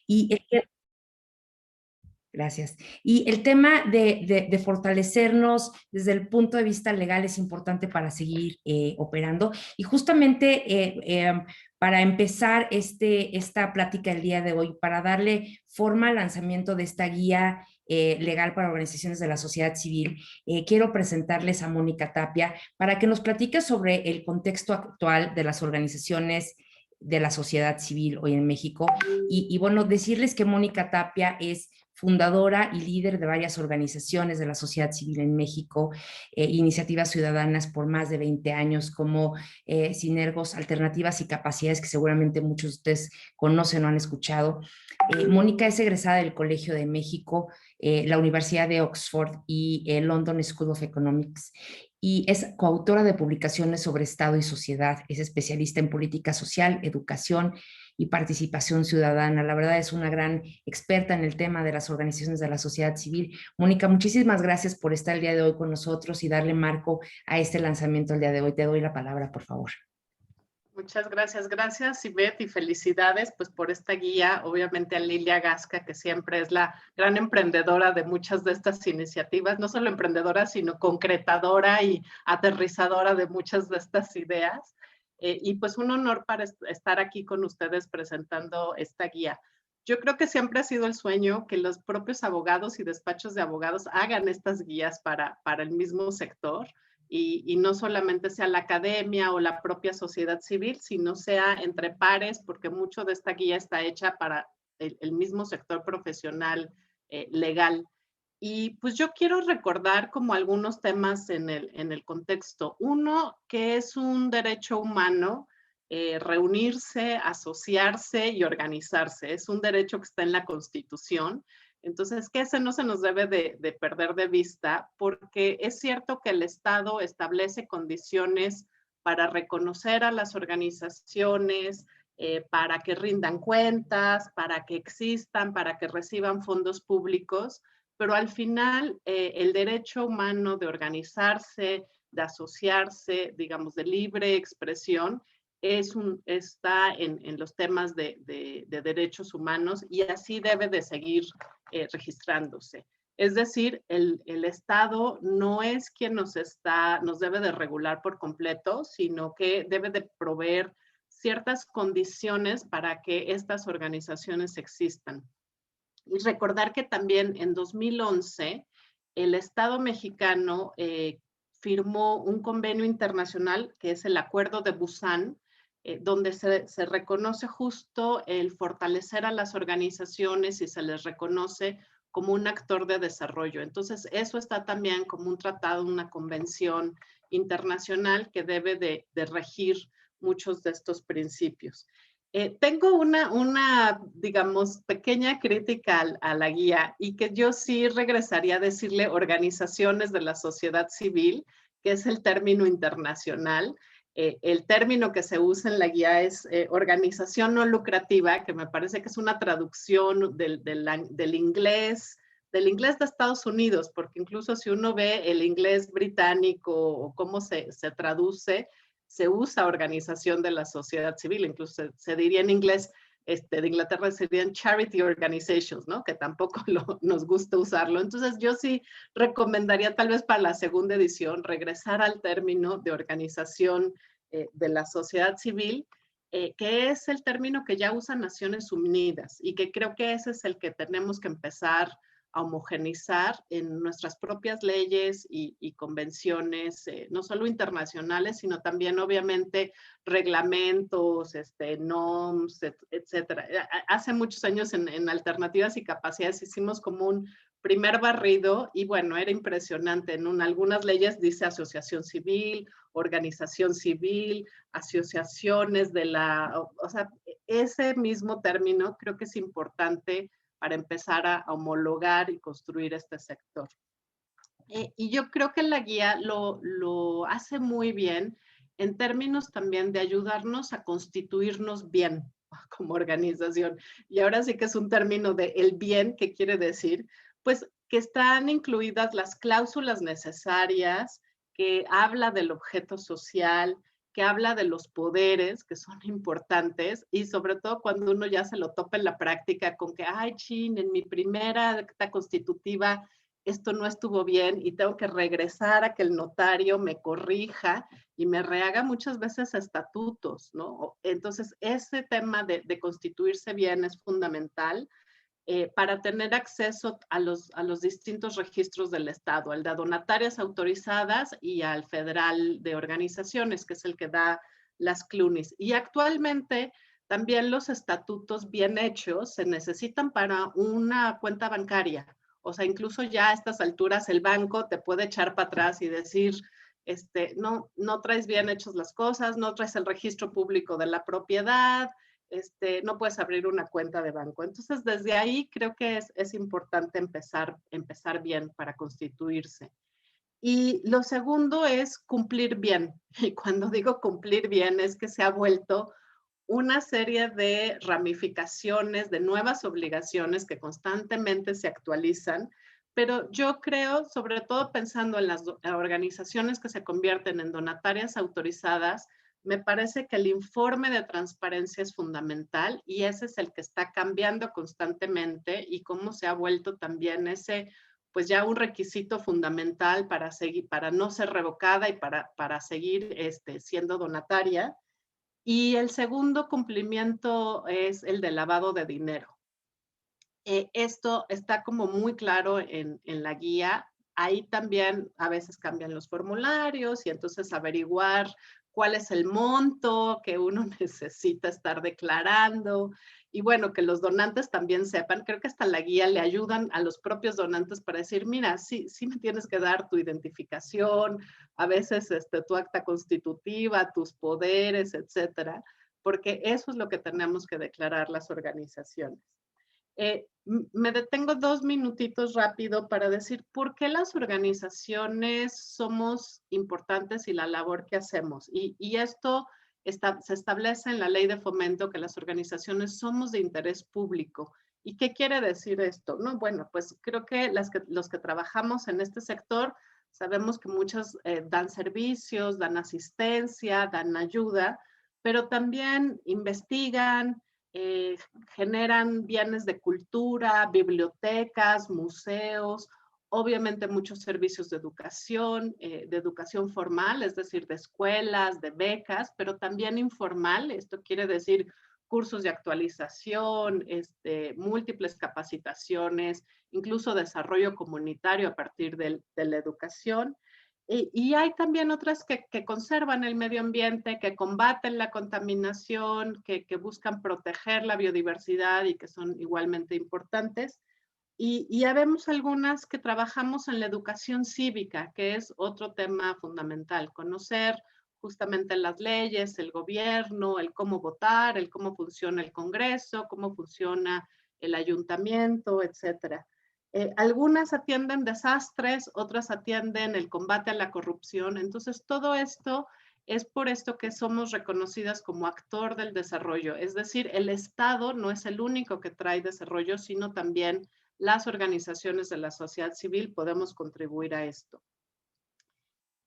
Y Gracias. Y el tema de fortalecernos desde el punto de vista legal es importante para seguir operando. Y justamente para empezar esta plática el día de hoy, para darle forma al lanzamiento de esta guía legal para organizaciones de la sociedad civil, quiero presentarles a Mónica Tapia para que nos platique sobre el contexto actual de las organizaciones de la sociedad civil hoy en México. Y bueno, decirles que Mónica Tapia es fundadora y líder de varias organizaciones de la sociedad civil en México, iniciativas ciudadanas por más de 20 años como Sinergos, Alternativas y Capacidades, que seguramente muchos de ustedes conocen o han escuchado. Mónica es egresada del Colegio de México, la Universidad de Oxford y el London School of Economics, y es coautora de publicaciones sobre Estado y sociedad. Es especialista en política social, educación y participación ciudadana. La verdad es una gran experta en el tema de las organizaciones de la sociedad civil. Mónica, muchísimas gracias por estar el día de hoy con nosotros y darle marco a este lanzamiento el día de hoy. Te doy la palabra, por favor. Muchas gracias, gracias Ivette y felicidades pues por esta guía, obviamente a Lilia Gasca, que siempre es la gran emprendedora de muchas de estas iniciativas, no solo emprendedora, sino concretadora y aterrizadora de muchas de estas ideas. Y pues un honor para estar aquí con ustedes presentando esta guía. Yo creo que siempre ha sido el sueño que los propios abogados y despachos de abogados hagan estas guías para el mismo sector. Y no solamente sea la academia o la propia sociedad civil, sino sea entre pares, porque mucho de esta guía está hecha para el mismo sector profesional legal. Y pues yo quiero recordar como algunos temas en el contexto. Uno, que es un derecho humano, reunirse, asociarse y organizarse. Es un derecho que está en la Constitución. Entonces, que ese no se nos debe de perder de vista, porque es cierto que el Estado establece condiciones para reconocer a las organizaciones, para que rindan cuentas, para que existan, para que reciban fondos públicos, pero al final el derecho humano de organizarse, de asociarse, digamos, de libre expresión, está en los temas de derechos humanos y así debe de seguir registrándose. Es decir, el Estado no es quien nos debe de regular por completo, sino que debe de proveer ciertas condiciones para que estas organizaciones existan. Y recordar que también en 2011 el Estado mexicano firmó un convenio internacional que es el Acuerdo de Busan, donde se reconoce justo el fortalecer a las organizaciones y se les reconoce como un actor de desarrollo. Entonces, eso está también como un tratado, una convención internacional que debe de regir muchos de estos principios. Tengo digamos, pequeña crítica a la guía y que yo sí regresaría a decirle organizaciones de la sociedad civil, que es el término internacional. El término que se usa en la guía es organización no lucrativa, que me parece que es una traducción del inglés de Estados Unidos, porque incluso si uno ve el inglés británico o cómo se traduce, se usa organización de la sociedad civil, incluso se diría en inglés, de Inglaterra serían charity organizations, ¿no? Que tampoco nos gusta usarlo. Entonces yo sí recomendaría tal vez para la segunda edición regresar al término de organización de la sociedad civil, que es el término que ya usan Naciones Unidas y que creo que ese es el que tenemos que empezar a homogenizar en nuestras propias leyes y convenciones, no solo internacionales, sino también obviamente reglamentos, NOMS, etcétera. Hace muchos años en Alternativas y Capacidades hicimos como un primer barrido y bueno, era impresionante. En algunas leyes dice asociación civil, organización civil, asociaciones de o sea, ese mismo término creo que es importante para empezar a homologar y construir este sector. Y yo creo que la guía lo hace muy bien en términos también de ayudarnos a constituirnos bien como organización. Y ahora sí que es un término de el bien, ¿qué quiere decir? Pues que están incluidas las cláusulas necesarias, que habla del objeto social, que habla de los poderes que son importantes y sobre todo cuando uno ya se lo topa en la práctica con que, ay, chin, en mi primera acta constitutiva esto no estuvo bien y tengo que regresar a que el notario me corrija y me rehaga muchas veces estatutos, ¿no? Entonces, ese tema de constituirse bien es fundamental para tener acceso a los distintos registros del Estado, al de donatarias autorizadas y al federal de organizaciones, que es el que da las CLUNIs. Y actualmente también los estatutos bien hechos se necesitan para una cuenta bancaria. O sea, incluso ya a estas alturas el banco te puede echar para atrás y decir, no traes bien hechas las cosas, no traes el registro público de la propiedad, no puedes abrir una cuenta de banco. Entonces, desde ahí creo que es importante empezar bien para constituirse. Y lo segundo es cumplir bien. Y cuando digo cumplir bien es que se ha vuelto una serie de ramificaciones, de nuevas obligaciones que constantemente se actualizan, pero yo creo, sobre todo pensando en las organizaciones que se convierten en donatarias autorizadas, me parece que el informe de transparencia es fundamental y ese es el que está cambiando constantemente y cómo se ha vuelto también ese, pues ya un requisito fundamental para seguir, para no ser revocada y para seguir siendo donataria. Y el segundo cumplimiento es el de lavado de dinero. Esto está como muy claro en la guía. Ahí también a veces cambian los formularios y entonces averiguar cuál es el monto que uno necesita estar declarando. Y bueno, que los donantes también sepan, creo que hasta la guía le ayudan a los propios donantes para decir, mira, sí, sí me tienes que dar tu identificación, a veces tu acta constitutiva, tus poderes, etcétera, porque eso es lo que tenemos que declarar las organizaciones. Me detengo 2 minutitos rápido para decir por qué las organizaciones somos importantes y la labor que hacemos. Y esto se establece en la ley de fomento que las organizaciones somos de interés público. ¿Y qué quiere decir esto? No, bueno, pues creo que los que trabajamos en este sector sabemos que muchos dan servicios, dan asistencia, dan ayuda, pero también investigan, eh, generan bienes de cultura, bibliotecas, museos, obviamente muchos servicios de educación formal, es decir, de escuelas, de becas, pero también informal. Esto quiere decir cursos de actualización, múltiples capacitaciones, incluso desarrollo comunitario a partir de la educación. Y hay también otras que conservan el medio ambiente, que combaten la contaminación, que buscan proteger la biodiversidad y que son igualmente importantes. Y ya vemos algunas que trabajamos en la educación cívica, que es otro tema fundamental, conocer justamente las leyes, el gobierno, el cómo votar, el cómo funciona el Congreso, cómo funciona el ayuntamiento, etcétera. Algunas atienden desastres, otras atienden el combate a la corrupción. Entonces, todo esto es por esto que somos reconocidas como actor del desarrollo. Es decir, el Estado no es el único que trae desarrollo, sino también las organizaciones de la sociedad civil podemos contribuir a esto.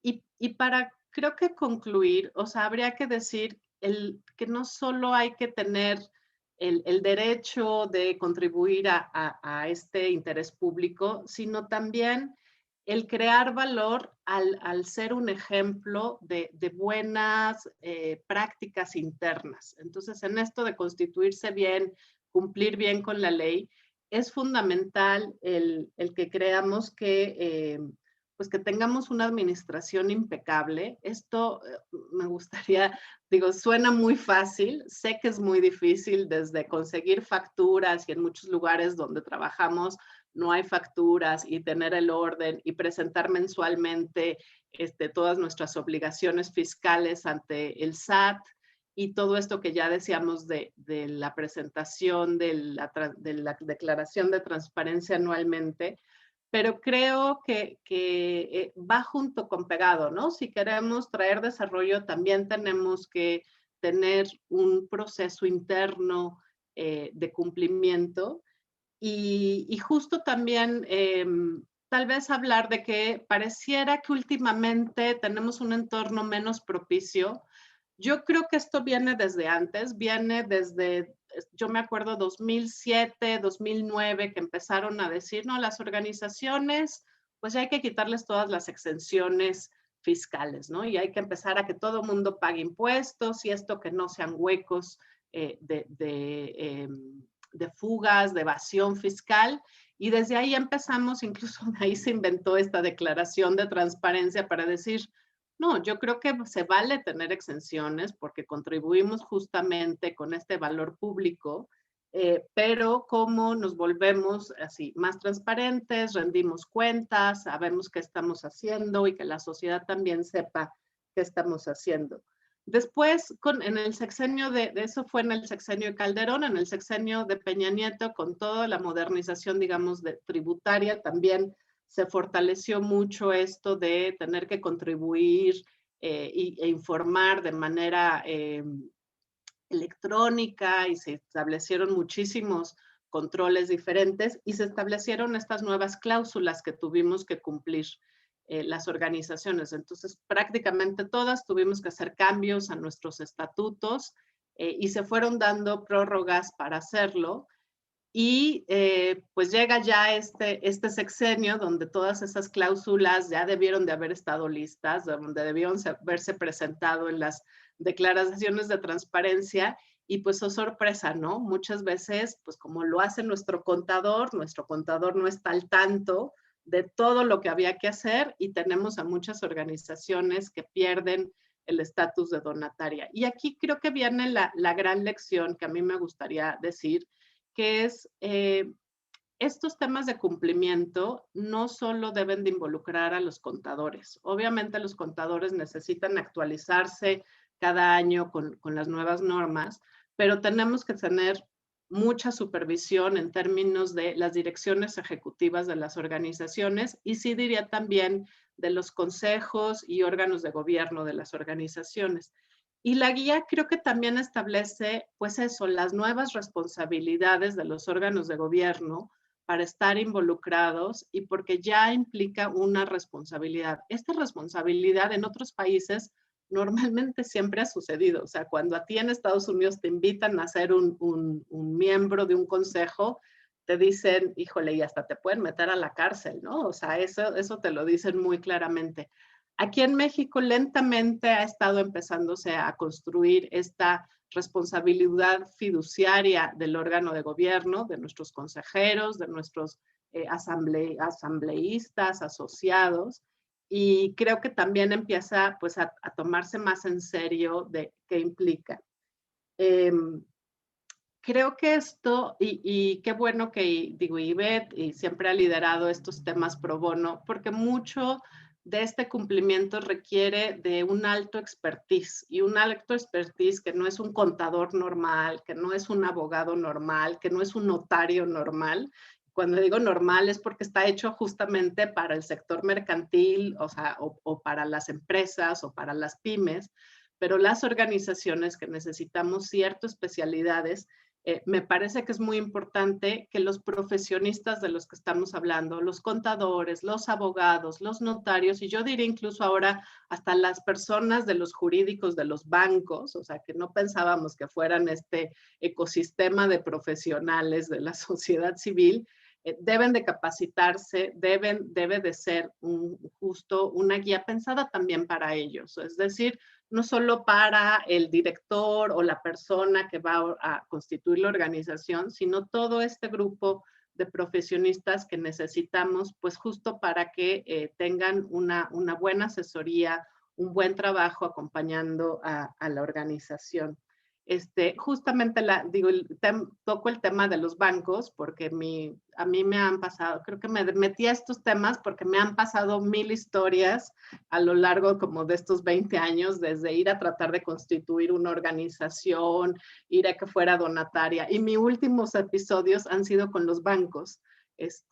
Y para, creo que concluir, o sea, habría que decir que no solo hay que tener el derecho de contribuir a este interés público, sino también el crear valor al ser un ejemplo de buenas prácticas internas. Entonces, en esto de constituirse bien, cumplir bien con la ley, es fundamental el que creamos que pues que tengamos una administración impecable. Esto me gustaría, digo, suena muy fácil, sé que es muy difícil desde conseguir facturas y en muchos lugares donde trabajamos no hay facturas y tener el orden y presentar mensualmente todas nuestras obligaciones fiscales ante el SAT y todo esto que ya decíamos de la presentación de la declaración de transparencia anualmente, pero creo que va junto con pegado, ¿no? Si queremos traer desarrollo, también tenemos que tener un proceso interno de cumplimiento y justo también tal vez hablar de que pareciera que últimamente tenemos un entorno menos propicio Yo creo que esto viene desde antes, viene desde, yo me acuerdo 2007, 2009, que empezaron a decir, no, las organizaciones, pues ya hay que quitarles todas las exenciones fiscales, ¿no? Y hay que empezar a que todo mundo pague impuestos y esto que no sean huecos de fugas, de evasión fiscal. Y desde ahí empezamos, incluso de ahí se inventó esta declaración de transparencia para decir, no, yo creo que se vale tener exenciones porque contribuimos justamente con este valor público, pero cómo nos volvemos así más transparentes, rendimos cuentas, sabemos qué estamos haciendo y que la sociedad también sepa qué estamos haciendo. Después, en el sexenio de eso fue en el sexenio de Calderón, en el sexenio de Peña Nieto, con toda la modernización, digamos, tributaria, también se fortaleció mucho esto de tener que contribuir e informar de manera electrónica y se establecieron muchísimos controles diferentes y se establecieron estas nuevas cláusulas que tuvimos que cumplir las organizaciones. Entonces, prácticamente todas tuvimos que hacer cambios a nuestros estatutos y se fueron dando prórrogas para hacerlo. Y pues llega ya este sexenio donde todas esas cláusulas ya debieron de haber estado listas, donde debieron haberse presentado en las declaraciones de transparencia y pues oh sorpresa, ¿no? Muchas veces, pues como lo hace nuestro contador no está al tanto de todo lo que había que hacer y tenemos a muchas organizaciones que pierden el estatus de donataria. Y aquí creo que viene la gran lección que a mí me gustaría decir, que es estos temas de cumplimiento no solo deben de involucrar a los contadores. Obviamente los contadores necesitan actualizarse cada año con las nuevas normas, pero tenemos que tener mucha supervisión en términos de las direcciones ejecutivas de las organizaciones y sí diría también de los consejos y órganos de gobierno de las organizaciones. Y la guía creo que también establece, pues eso, las nuevas responsabilidades de los órganos de gobierno para estar involucrados y porque ya implica una responsabilidad. Esta responsabilidad en otros países normalmente siempre ha sucedido. O sea, cuando a ti en Estados Unidos te invitan a ser un miembro de un consejo, te dicen, híjole, y hasta te pueden meter a la cárcel, ¿no? O sea, eso te lo dicen muy claramente. Aquí en México lentamente ha estado empezándose a construir esta responsabilidad fiduciaria del órgano de gobierno, de nuestros consejeros, de nuestros asambleístas, asociados, y creo que también empieza pues a tomarse más en serio de qué implica. Creo que esto, y qué bueno que digo, Ivette y siempre ha liderado estos temas pro bono, porque mucho de este cumplimiento requiere de un alto expertise y un alto expertise que no es un contador normal, que no es un abogado normal, que no es un notario normal. Cuando digo normal es porque está hecho justamente para el sector mercantil, o sea, o para las empresas o para las pymes, pero las organizaciones que necesitamos ciertas especialidades, me parece que es muy importante que los profesionistas de los que estamos hablando, los contadores, los abogados, los notarios, y yo diría incluso ahora hasta las personas de los jurídicos de los bancos, o sea, que no pensábamos que fueran este ecosistema de profesionales de la sociedad civil, deben de capacitarse, debe de ser justo una guía pensada también para ellos, es decir, no solo para el director o la persona que va a constituir la organización, sino todo este grupo de profesionistas que necesitamos, pues justo para que tengan una buena asesoría, un buen trabajo acompañando a la organización. Justamente toco el tema de los bancos porque a mí me han pasado, creo que me metí a estos temas porque me han pasado 1000 historias a lo largo como de estos 20 años, desde ir a tratar de constituir una organización, ir a que fuera donataria. Y mis últimos episodios han sido con los bancos.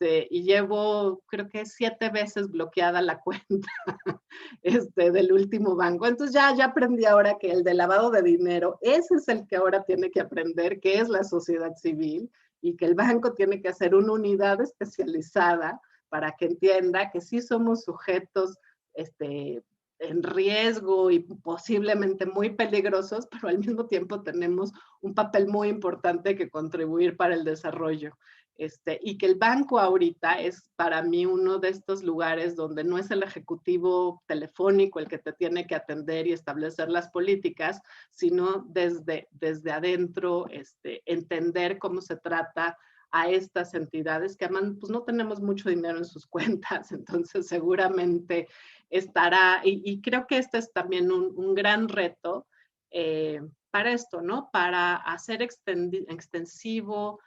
Y llevo, creo que 7 veces bloqueada la cuenta del último banco. Entonces ya aprendí ahora que el de lavado de dinero, ese es el que ahora tiene que aprender, que es la sociedad civil, y que el banco tiene que hacer una unidad especializada para que entienda que sí somos sujetos en riesgo y posiblemente muy peligrosos, pero al mismo tiempo tenemos un papel muy importante que contribuir para el desarrollo. Y que el banco ahorita es para mí uno de estos lugares donde no es el ejecutivo telefónico el que te tiene que atender y establecer las políticas, sino desde adentro, entender cómo se trata a estas entidades que además pues, no tenemos mucho dinero en sus cuentas, entonces seguramente estará, y creo que este es también un gran reto para esto, ¿no? Para hacer extensivo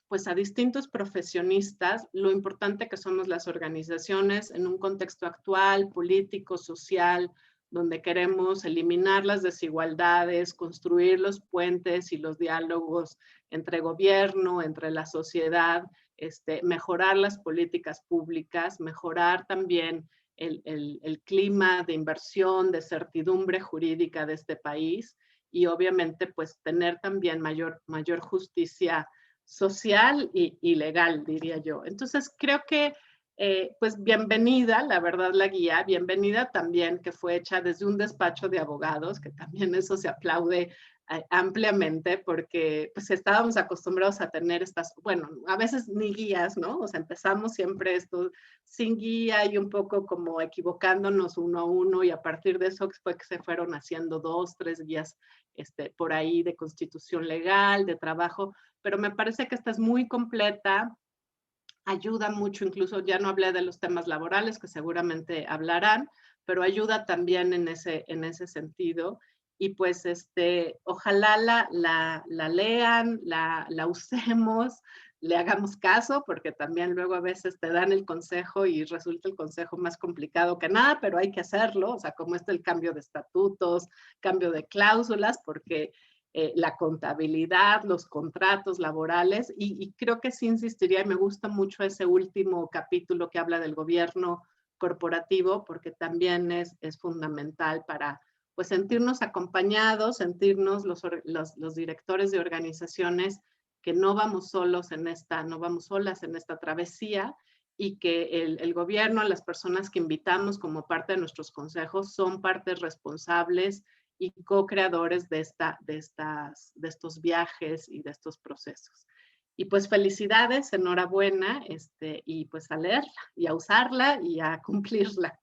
pues a distintos profesionistas lo importante que somos las organizaciones en un contexto actual, político, social, donde queremos eliminar las desigualdades, construir los puentes y los diálogos entre gobierno, entre la sociedad, mejorar las políticas públicas, mejorar también el clima de inversión, de certidumbre jurídica de este país y obviamente pues tener también mayor justicia social y legal, diría yo. Entonces creo que pues bienvenida, la verdad, la guía, bienvenida también que fue hecha desde un despacho de abogados, que también eso se aplaude ampliamente porque pues estábamos acostumbrados a tener estas, bueno, a veces ni guías, ¿no? O sea, empezamos siempre esto sin guía y un poco como equivocándonos uno a uno y a partir de eso fue que se fueron haciendo 2, 3 guías por ahí de constitución legal, de trabajo, pero me parece que esta es muy completa, ayuda mucho, incluso ya no hablé de los temas laborales, que seguramente hablarán, pero ayuda también en ese sentido. Y pues ojalá la lean, la usemos, le hagamos caso, porque también luego a veces te dan el consejo y resulta el consejo más complicado que nada, pero hay que hacerlo, o sea, como el cambio de estatutos, cambio de cláusulas, porque la contabilidad, los contratos laborales, y creo que sí insistiría, y me gusta mucho ese último capítulo que habla del gobierno corporativo, porque también es fundamental para pues sentirnos acompañados, sentirnos los directores de organizaciones que no vamos solos no vamos solas en esta travesía, y que el gobierno, las personas que invitamos como parte de nuestros consejos, son partes responsables y co-creadores de estos viajes y de estos procesos. Y pues felicidades, enhorabuena, y pues a leerla y a usarla y a cumplirla.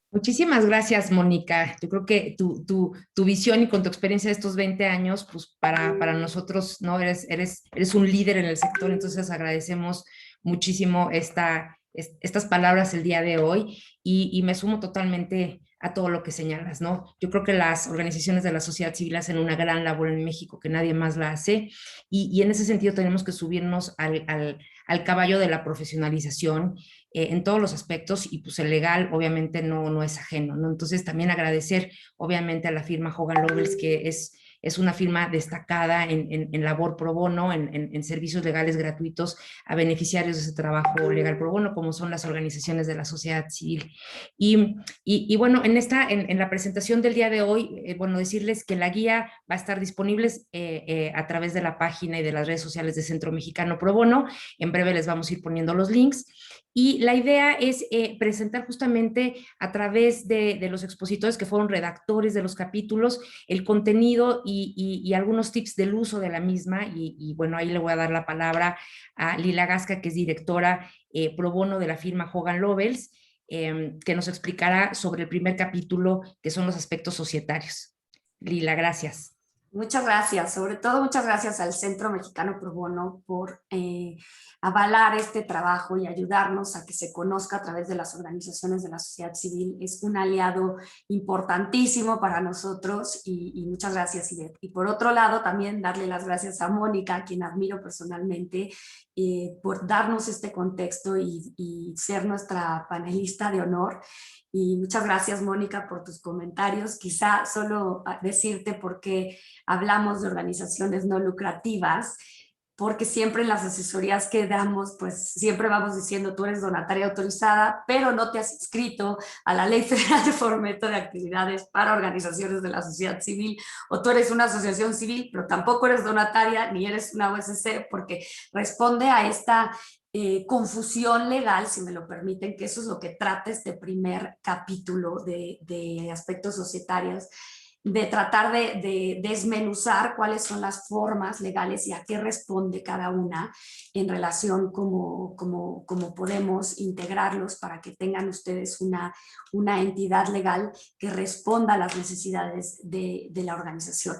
Muchísimas gracias, Mónica. Yo creo que tu visión y con tu experiencia de estos 20 años, pues para nosotros, ¿no? Eres un líder en el sector, entonces agradecemos muchísimo estas palabras el día de hoy y me sumo totalmente a todo lo que señalas, ¿no? Yo creo que las organizaciones de la sociedad civil hacen una gran labor en México que nadie más la hace y en ese sentido tenemos que subirnos al caballo de la profesionalización en todos los aspectos y pues el legal obviamente no es ajeno, ¿no? Entonces también agradecer obviamente a la firma Hogan Lovells que es una firma destacada en labor pro bono, en servicios legales gratuitos a beneficiarios de ese trabajo legal pro bono, como son las organizaciones de la sociedad civil. Y bueno, en la presentación del día de hoy, bueno, decirles que la guía va a estar disponible a través de la página y de las redes sociales de Centro Mexicano Pro Bono. En breve les vamos a ir poniendo los links. Y la idea es presentar justamente a través de los expositores que fueron redactores de los capítulos el contenido y algunos tips del uso de la misma. Y bueno, ahí le voy a dar la palabra a Lila Gasca, que es directora pro bono de la firma Hogan Lovells, que nos explicará sobre el primer capítulo, que son los aspectos societarios. Lila, gracias. Muchas gracias, sobre todo muchas gracias al Centro Mexicano Pro Bono por avalar este trabajo y ayudarnos a que se conozca a través de las organizaciones de la sociedad civil. Es un aliado importantísimo para nosotros y muchas gracias, Ivette. Y por otro lado, también darle las gracias a Mónica, a quien admiro personalmente, por darnos este contexto y ser nuestra panelista de honor. Y muchas gracias, Mónica, por tus comentarios. Quizá solo decirte por qué hablamos de organizaciones no lucrativas, porque siempre en las asesorías que damos, pues siempre vamos diciendo, tú eres donataria autorizada, pero no te has inscrito a la Ley Federal de Fomento de Actividades para Organizaciones de la Sociedad Civil, o tú eres una asociación civil, pero tampoco eres donataria, ni eres una OSC, porque responde a esta confusión legal, si me lo permiten, que eso es lo que trata este primer capítulo de aspectos societarios, de tratar de desmenuzar cuáles son las formas legales y a qué responde cada una en relación cómo podemos integrarlos para que tengan ustedes una entidad legal que responda a las necesidades de la organización.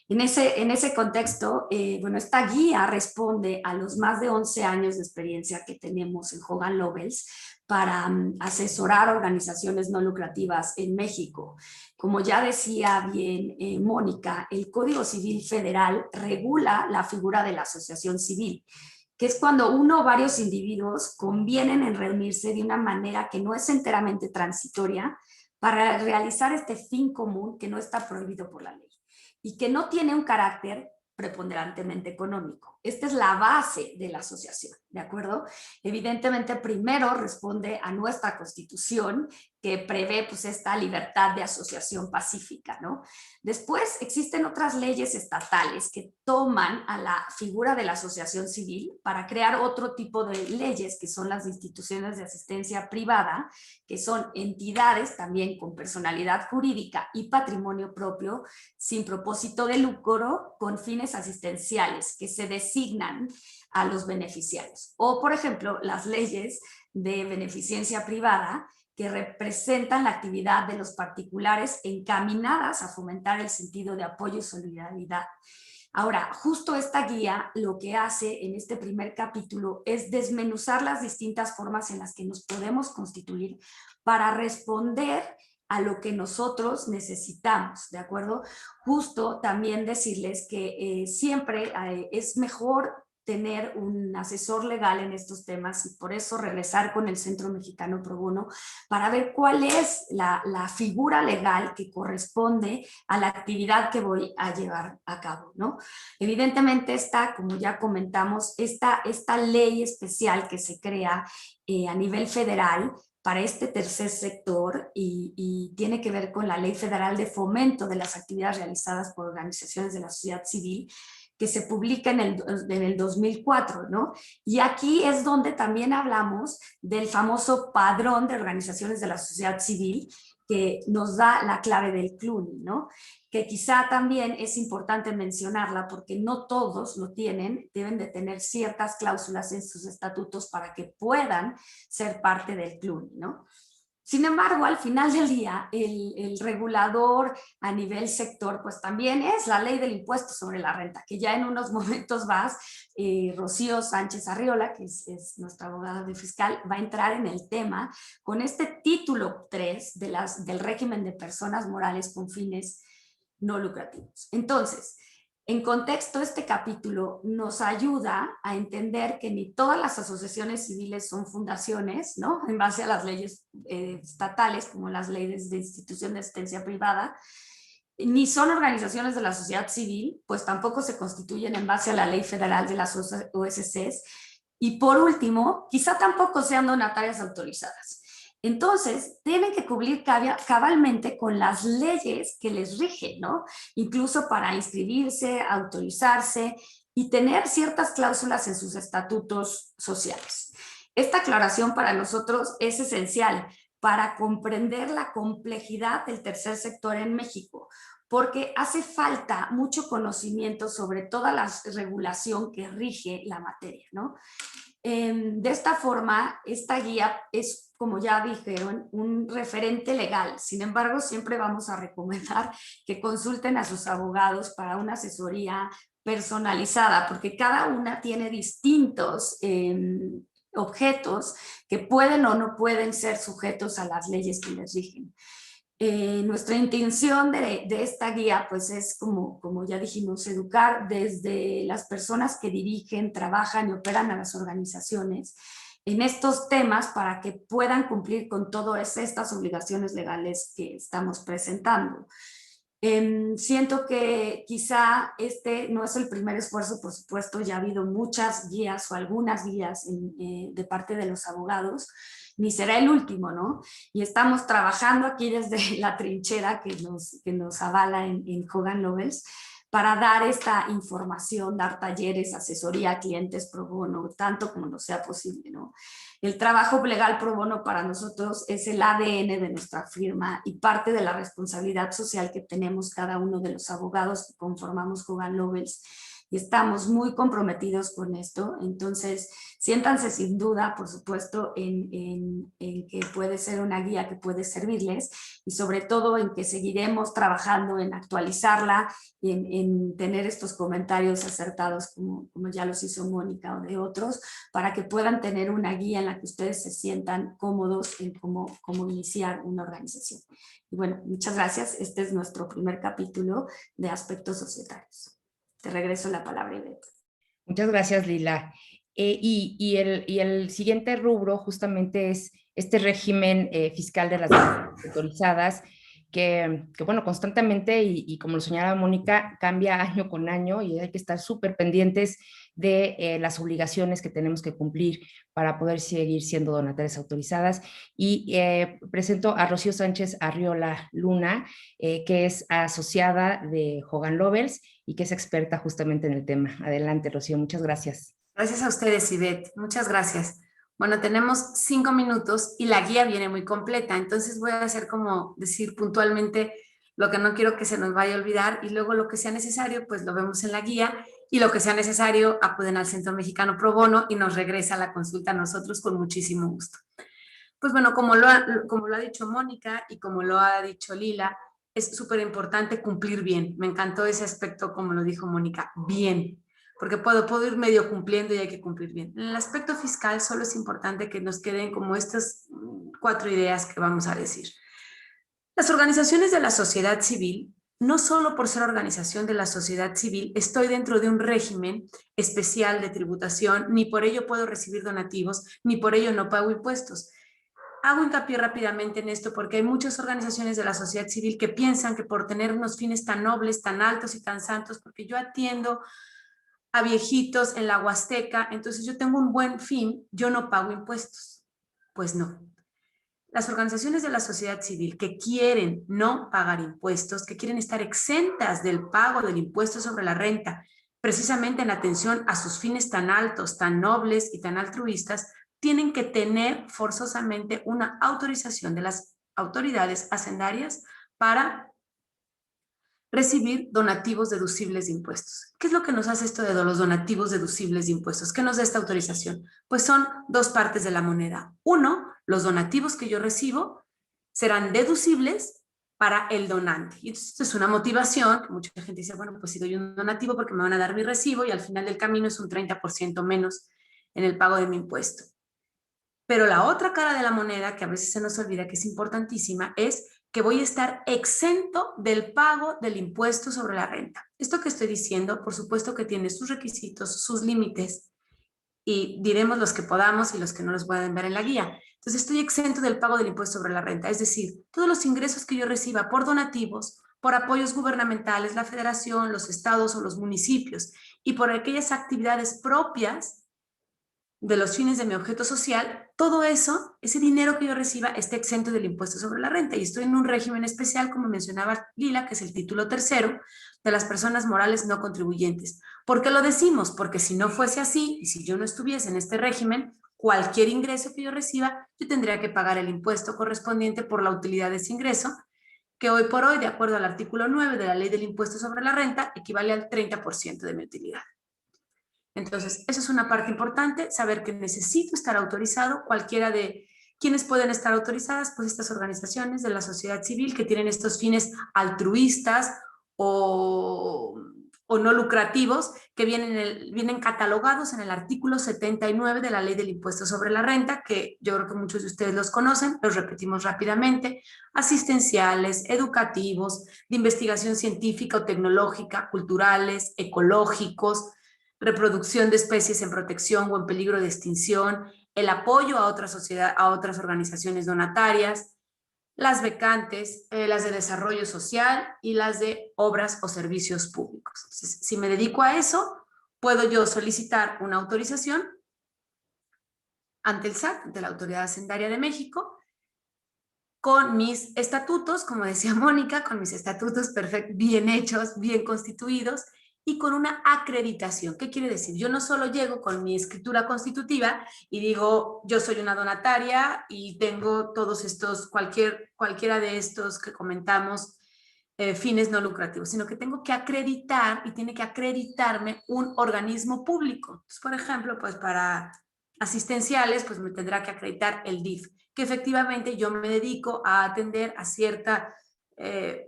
En ese contexto, bueno, esta guía responde a los más de 11 años de experiencia que tenemos en Hogan Lovells para asesorar organizaciones no lucrativas en México. Como ya decía bien Mónica, el Código Civil Federal regula la figura de la asociación civil, que es cuando uno o varios individuos convienen en reunirse de una manera que no es enteramente transitoria para realizar este fin común que no está prohibido por la ley y que no tiene un carácter preponderantemente económico. Esta es la base de la asociación, ¿de acuerdo? Evidentemente, primero responde a nuestra Constitución, que prevé pues esta libertad de asociación pacífica, ¿no? Después existen otras leyes estatales que toman a la figura de la asociación civil para crear otro tipo de leyes, que son las instituciones de asistencia privada, que son entidades también con personalidad jurídica y patrimonio propio, sin propósito de lucro, con fines asistenciales, que se designan a los beneficiarios. O, por ejemplo, las leyes de beneficencia privada, que representan la actividad de los particulares encaminadas a fomentar el sentido de apoyo y solidaridad. Ahora, justo esta guía lo que hace en este primer capítulo es desmenuzar las distintas formas en las que nos podemos constituir para responder a lo que nosotros necesitamos, ¿de acuerdo? Justo también decirles que siempre es mejor tener un asesor legal en estos temas y por eso regresar con el Centro Mexicano Pro Bono para ver cuál es la figura legal que corresponde a la actividad que voy a llevar a cabo, ¿no? Evidentemente está, como ya comentamos, esta ley especial que se crea a nivel federal para este tercer sector y tiene que ver con la Ley Federal de Fomento de las Actividades Realizadas por Organizaciones de la Sociedad Civil, que se publica en el 2004, ¿no? Y aquí es donde también hablamos del famoso padrón de organizaciones de la sociedad civil, que nos da la clave del CLUNY, ¿no? Que quizá también es importante mencionarla porque no todos lo tienen, deben de tener ciertas cláusulas en sus estatutos para que puedan ser parte del CLUNY, ¿no? Sin embargo, al final del día, el regulador a nivel sector, pues también es la ley del impuesto sobre la renta, que ya en unos momentos más, Rocío Sánchez Arriola, que es nuestra abogada de fiscal, va a entrar en el tema con este título 3 del régimen de personas morales con fines no lucrativos. Entonces, en contexto, este capítulo nos ayuda a entender que ni todas las asociaciones civiles son fundaciones, ¿no? En base a las leyes estatales, como las leyes de institución de asistencia privada, ni son organizaciones de la sociedad civil, pues tampoco se constituyen en base a la ley federal de las OSCs. Y por último, quizá tampoco sean donatarias autorizadas. Entonces, tienen que cumplir cabalmente con las leyes que les rigen, ¿no? Incluso para inscribirse, autorizarse y tener ciertas cláusulas en sus estatutos sociales. Esta aclaración para nosotros es esencial para comprender la complejidad del tercer sector en México, porque hace falta mucho conocimiento sobre toda la regulación que rige la materia, ¿no? De esta forma, esta guía es, como ya dijeron, un referente legal. Sin embargo, siempre vamos a recomendar que consulten a sus abogados para una asesoría personalizada, porque cada una tiene distintos objetos que pueden o no pueden ser sujetos a las leyes que les rigen. Nuestra intención de esta guía pues es, como ya dijimos, educar desde las personas que dirigen, trabajan y operan a las organizaciones en estos temas para que puedan cumplir con todas estas obligaciones legales que estamos presentando. Siento que quizá este no es el primer esfuerzo, por supuesto, ya ha habido muchas guías o algunas guías de parte de los abogados, ni será el último, ¿no? Y estamos trabajando aquí desde la trinchera que nos avala en Hogan Lovells para dar esta información, dar talleres, asesoría a clientes pro bono, tanto como nos sea posible, ¿no? El trabajo legal pro bono para nosotros es el ADN de nuestra firma y parte de la responsabilidad social que tenemos cada uno de los abogados que conformamos Hogan Lovells, y estamos muy comprometidos con esto. Entonces, siéntanse sin duda, por supuesto, en que puede ser una guía que puede servirles, y sobre todo en que seguiremos trabajando en actualizarla, en tener estos comentarios acertados como ya los hizo Mónica o de otros, para que puedan tener una guía en la que ustedes se sientan cómodos en cómo iniciar una organización. Y bueno, muchas gracias. Este es nuestro primer capítulo de aspectos societarios. Te regreso la palabra, Ivette. Muchas gracias, Lila. Y el siguiente rubro justamente es este régimen fiscal de las autorizadas, que bueno, constantemente, y como lo señalaba Mónica, cambia año con año y hay que estar súper pendientes de las obligaciones que tenemos que cumplir para poder seguir siendo donatarias autorizadas. Y presento a Rocío Sánchez Arriola Luna, que es asociada de Hogan Lovells y que es experta justamente en el tema. Adelante, Rocío, muchas gracias. Gracias a ustedes, Ivette. Muchas gracias. Bueno, tenemos 5 minutos y la guía viene muy completa, entonces voy a hacer como decir puntualmente lo que no quiero que se nos vaya a olvidar, y luego lo que sea necesario, pues lo vemos en la guía, y lo que sea necesario, acuden al Centro Mexicano Pro Bono y nos regresa la consulta a nosotros con muchísimo gusto. Pues bueno, como lo ha dicho Mónica y como lo ha dicho Lila, es súper importante cumplir bien. Me encantó ese aspecto, como lo dijo Mónica, bien, porque puedo ir medio cumpliendo y hay que cumplir bien. En el aspecto fiscal solo es importante que nos queden como estas 4 ideas que vamos a decir. Las organizaciones de la sociedad civil, no solo por ser organización de la sociedad civil, estoy dentro de un régimen especial de tributación, ni por ello puedo recibir donativos, ni por ello no pago impuestos. Hago hincapié rápidamente en esto porque hay muchas organizaciones de la sociedad civil que piensan que por tener unos fines tan nobles, tan altos y tan santos, porque yo atiendo a viejitos en la Huasteca, entonces yo tengo un buen fin, yo no pago impuestos. Pues no. Las organizaciones de la sociedad civil que quieren no pagar impuestos, que quieren estar exentas del pago del impuesto sobre la renta, precisamente en atención a sus fines tan altos, tan nobles y tan altruistas, tienen que tener forzosamente una autorización de las autoridades hacendarias para recibir donativos deducibles de impuestos. ¿Qué es lo que nos hace esto de los donativos deducibles de impuestos? ¿Qué nos da esta autorización? Pues son 2 partes de la moneda. Uno, los donativos que yo recibo serán deducibles para el donante. Y entonces esto es una motivación, que mucha gente dice, bueno, pues si doy un donativo porque me van a dar mi recibo y al final del camino es un 30% menos en el pago de mi impuesto. Pero la otra cara de la moneda, que a veces se nos olvida que es importantísima, es que voy a estar exento del pago del impuesto sobre la renta. Esto que estoy diciendo, por supuesto que tiene sus requisitos, sus límites, y diremos los que podamos y los que no los pueden ver en la guía. Entonces, estoy exento del pago del impuesto sobre la renta, es decir, todos los ingresos que yo reciba por donativos, por apoyos gubernamentales, la federación, los estados o los municipios, y por aquellas actividades propias de los fines de mi objeto social, todo eso, ese dinero que yo reciba, está exento del impuesto sobre la renta. Y estoy en un régimen especial, como mencionaba Lila, que es el título 3 de las personas morales no contribuyentes. ¿Por qué lo decimos? Porque si no fuese así, y si yo no estuviese en este régimen, cualquier ingreso que yo reciba, yo tendría que pagar el impuesto correspondiente por la utilidad de ese ingreso, que hoy por hoy, de acuerdo al artículo 9 de la Ley del Impuesto sobre la Renta, equivale al 30% de mi utilidad. Entonces, eso es una parte importante, saber que necesito estar autorizado. Cualquiera de quienes pueden estar autorizadas, pues estas organizaciones de la sociedad civil que tienen estos fines altruistas o no lucrativos, que vienen catalogados en el artículo 79 de la Ley del Impuesto sobre la Renta, que yo creo que muchos de ustedes los conocen, los repetimos rápidamente: asistenciales, educativos, de investigación científica o tecnológica, culturales, ecológicos, reproducción de especies en protección o en peligro de extinción, el apoyo a otras organizaciones donatarias, las becantes, las de desarrollo social y las de obras o servicios públicos. Entonces, si me dedico a eso, puedo yo solicitar una autorización ante el SAT, ante la Autoridad Hacendaria de México, con mis estatutos, como decía Mónica, con mis estatutos bien hechos, bien constituidos, y con una acreditación. ¿Qué quiere decir? Yo no solo llego con mi escritura constitutiva y digo, yo soy una donataria y tengo todos estos, cualquiera de estos que comentamos, fines no lucrativos, sino que tengo que acreditar y tiene que acreditarme un organismo público. Entonces, por ejemplo, pues para asistenciales, pues me tendrá que acreditar el DIF, que efectivamente yo me dedico a atender a cierta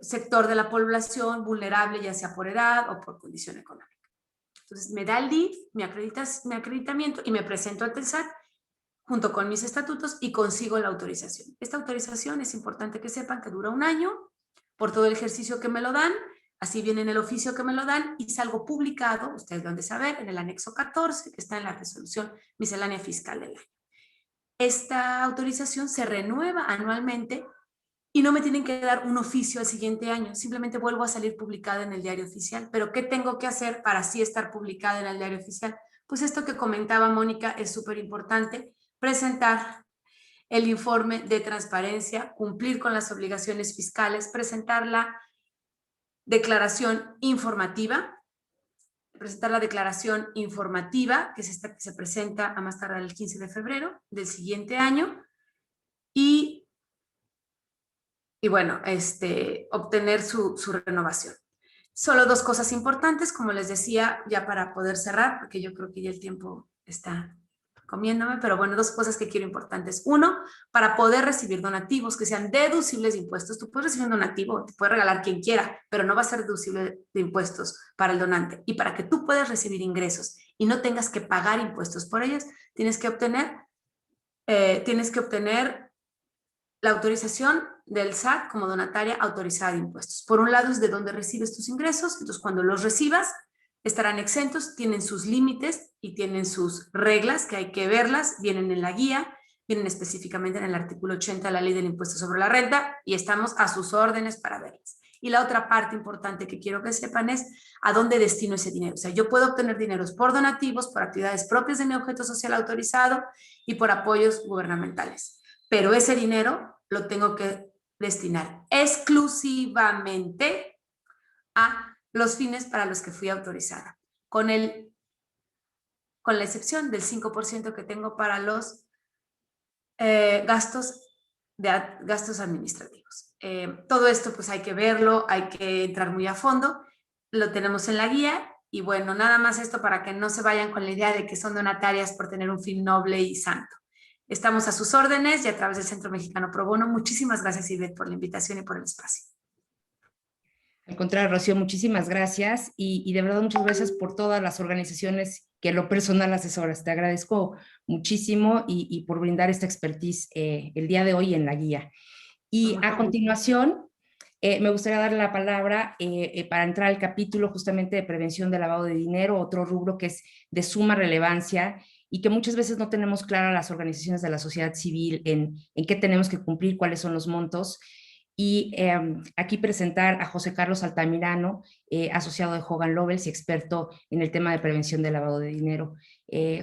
sector de la población vulnerable, ya sea por edad o por condición económica. Entonces me da el DIF, mi acreditamiento y me presento ante el SAT junto con mis estatutos y consigo la autorización. Esta autorización es importante que sepan que dura 1 año por todo el ejercicio que me lo dan, así viene en el oficio que me lo dan y salgo publicado, ustedes lo han de saber, en el anexo 14 que está en la resolución miscelánea fiscal del año. Esta autorización se renueva anualmente y no me tienen que dar un oficio al siguiente año, simplemente vuelvo a salir publicada en el diario oficial. ¿Pero qué tengo que hacer para así estar publicada en el diario oficial? Pues esto que comentaba Mónica es súper importante, presentar el informe de transparencia, cumplir con las obligaciones fiscales, presentar la declaración informativa, que es esta que se presenta a más tardar el 15 de febrero del siguiente año, y bueno, obtener su renovación. Solo 2 cosas importantes, como les decía, ya para poder cerrar, porque yo creo que ya el tiempo está comiéndome, pero bueno, 2 cosas que quiero importantes. 1, para poder recibir donativos que sean deducibles de impuestos. Tú puedes recibir un donativo, te puede regalar quien quiera, pero no va a ser deducible de impuestos para el donante. Y para que tú puedas recibir ingresos y no tengas que pagar impuestos por ellos, tienes que obtener la autorización del SAT como donataria autorizada de impuestos. Por un lado es de donde recibes tus ingresos, entonces cuando los recibas estarán exentos, tienen sus límites y tienen sus reglas que hay que verlas, vienen en la guía, vienen específicamente en el artículo 80 de la Ley del Impuesto sobre la Renta y estamos a sus órdenes para verlas. Y la otra parte importante que quiero que sepan es a dónde destino ese dinero. O sea, yo puedo obtener dineros por donativos, por actividades propias de mi objeto social autorizado y por apoyos gubernamentales. Pero ese dinero lo tengo que destinar exclusivamente a los fines para los que fui autorizada, con la excepción del 5% que tengo para los gastos administrativos. Todo esto pues hay que verlo, hay que entrar muy a fondo, lo tenemos en la guía y bueno, nada más esto para que no se vayan con la idea de que son donatarias por tener un fin noble y santo. Estamos a sus órdenes y a través del Centro Mexicano Pro Bono. Muchísimas gracias, Ivette, por la invitación y por el espacio. Al contrario, Rocío, muchísimas gracias y de verdad muchas gracias por todas las organizaciones que en lo personal asesoras. Te agradezco muchísimo y por brindar esta expertise el día de hoy en la guía. Y a continuación, me gustaría darle la palabra para entrar al capítulo justamente de prevención de lavado de dinero, otro rubro que es de suma relevancia y que muchas veces no tenemos claras las organizaciones de la sociedad civil en qué tenemos que cumplir, cuáles son los montos. Y aquí presentar a José Carlos Altamirano, asociado de Hogan Lovells y experto en el tema de prevención del lavado de dinero.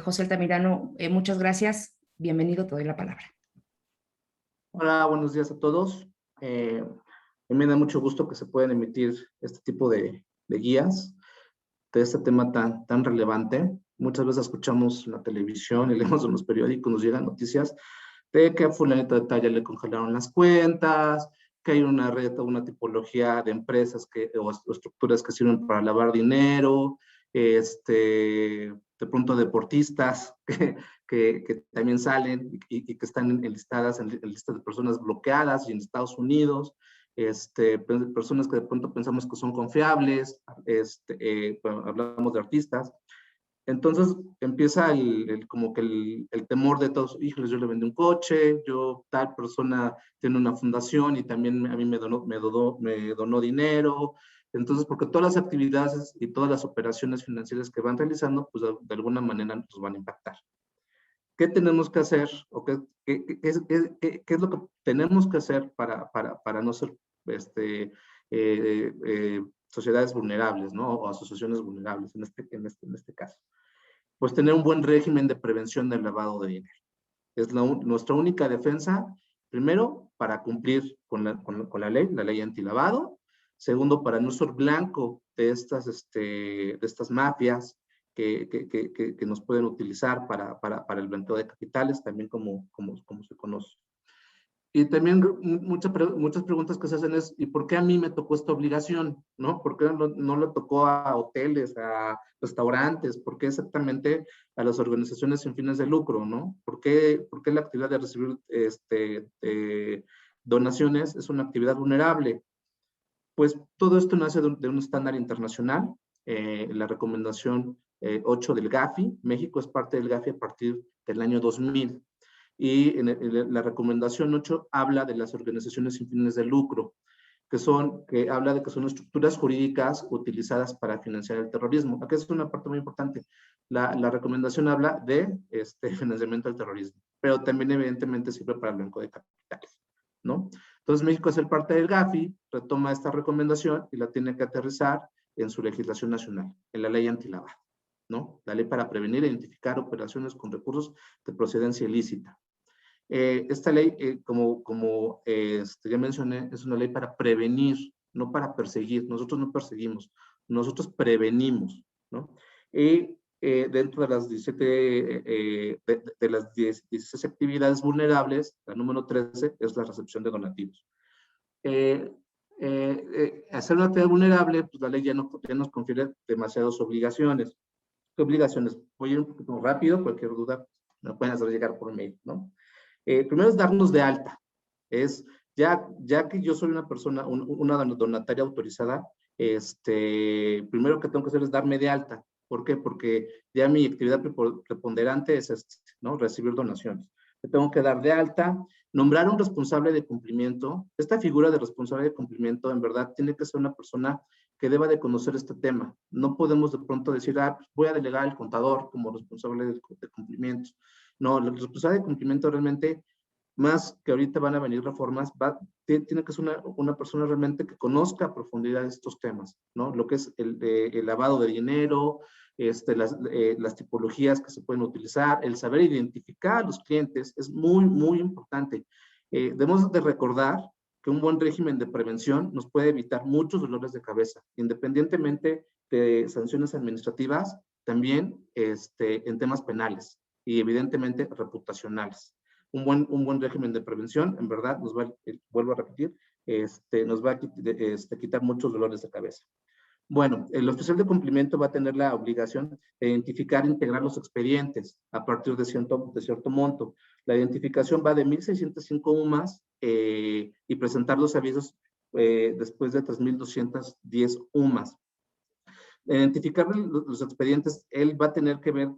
José Altamirano, muchas gracias. Bienvenido, te doy la palabra. Hola, buenos días a todos. Me da mucho gusto que se puedan emitir este tipo de guías de este tema tan relevante. Muchas veces escuchamos en la televisión y leemos en los periódicos, nos llegan noticias de que a fulanito de tal ya le congelaron las cuentas, que hay una red o una tipología de empresas o estructuras que sirven para lavar dinero, de pronto deportistas que también salen y que están enlistadas en listas de personas bloqueadas y en Estados Unidos, personas que de pronto pensamos que son confiables, hablamos de artistas. Entonces empieza como que el temor de todos, híjoles, yo le vendí un coche, tal persona tiene una fundación y también a mí me donó dinero. Entonces, porque todas las actividades y todas las operaciones financieras que van realizando, pues de alguna manera nos van a impactar. ¿Qué tenemos que hacer? ¿O qué es lo que tenemos que hacer para no ser sociedades vulnerables, ¿no? O asociaciones vulnerables en este caso? Pues tener un buen régimen de prevención del lavado de dinero. Es nuestra única defensa, primero, para cumplir con la ley antilavado. Segundo, para no ser blanco de estas mafias que nos pueden utilizar para el blanqueo de capitales, también como se conoce. Y también muchas preguntas que se hacen es, ¿y por qué a mí me tocó esta obligación? ¿No? ¿Por qué no le tocó a hoteles, a restaurantes? ¿Por qué exactamente a las organizaciones sin fines de lucro? ¿No? ¿Por qué la actividad de recibir donaciones es una actividad vulnerable? Pues todo esto nace de un estándar internacional, la recomendación 8 del GAFI. México es parte del GAFI a partir del año 2000. Y la recomendación 8 habla de las organizaciones sin fines de lucro, que habla de que son estructuras jurídicas utilizadas para financiar el terrorismo. Aquí es una parte muy importante. La recomendación habla de financiamiento del terrorismo, pero también evidentemente sirve para el blanqueo de capitales, ¿no? Entonces México, al ser parte del GAFI, retoma esta recomendación y la tiene que aterrizar en su legislación nacional, en la ley antilavado, ¿no? La ley para prevenir e identificar operaciones con recursos de procedencia ilícita. Esta ley, como ya mencioné, es una ley para prevenir, no para perseguir. Nosotros no perseguimos, nosotros prevenimos, ¿no? Y dentro de las 17, de las 16 actividades vulnerables, la número 13 es la recepción de donativos. Hacer una actividad vulnerable, pues la ley ya nos confiere demasiadas obligaciones. ¿Qué obligaciones? Voy a ir un poquito rápido, cualquier duda me pueden hacer llegar por mail, ¿no? Primero es darnos de alta. Ya que yo soy una persona, una donataria autorizada, primero que tengo que hacer es darme de alta. ¿Por qué? Porque ya mi actividad preponderante es ¿no? Recibir donaciones. Me tengo que dar de alta, nombrar un responsable de cumplimiento. Esta figura de responsable de cumplimiento, en verdad, tiene que ser una persona que deba de conocer este tema. No podemos de pronto decir, pues voy a delegar al contador como responsable de cumplimientos. No, el responsable de cumplimiento realmente, más que ahorita van a venir reformas, tiene que ser una persona realmente que conozca a profundidad estos temas, ¿no? Lo que es el lavado de dinero, las tipologías que se pueden utilizar, el saber identificar a los clientes es muy, muy importante. Debemos de recordar que un buen régimen de prevención nos puede evitar muchos dolores de cabeza, independientemente de sanciones administrativas, también en temas penales y evidentemente reputacionales. Un buen régimen de prevención, en verdad, vuelvo a repetir, nos va a quitar muchos dolores de cabeza. Bueno, el oficial de cumplimiento va a tener la obligación de identificar e integrar los expedientes a partir de cierto monto. La identificación va de 1,605 UMAS y presentar los avisos después de 3,210 UMAS. Identificar los expedientes, él va a tener que ver,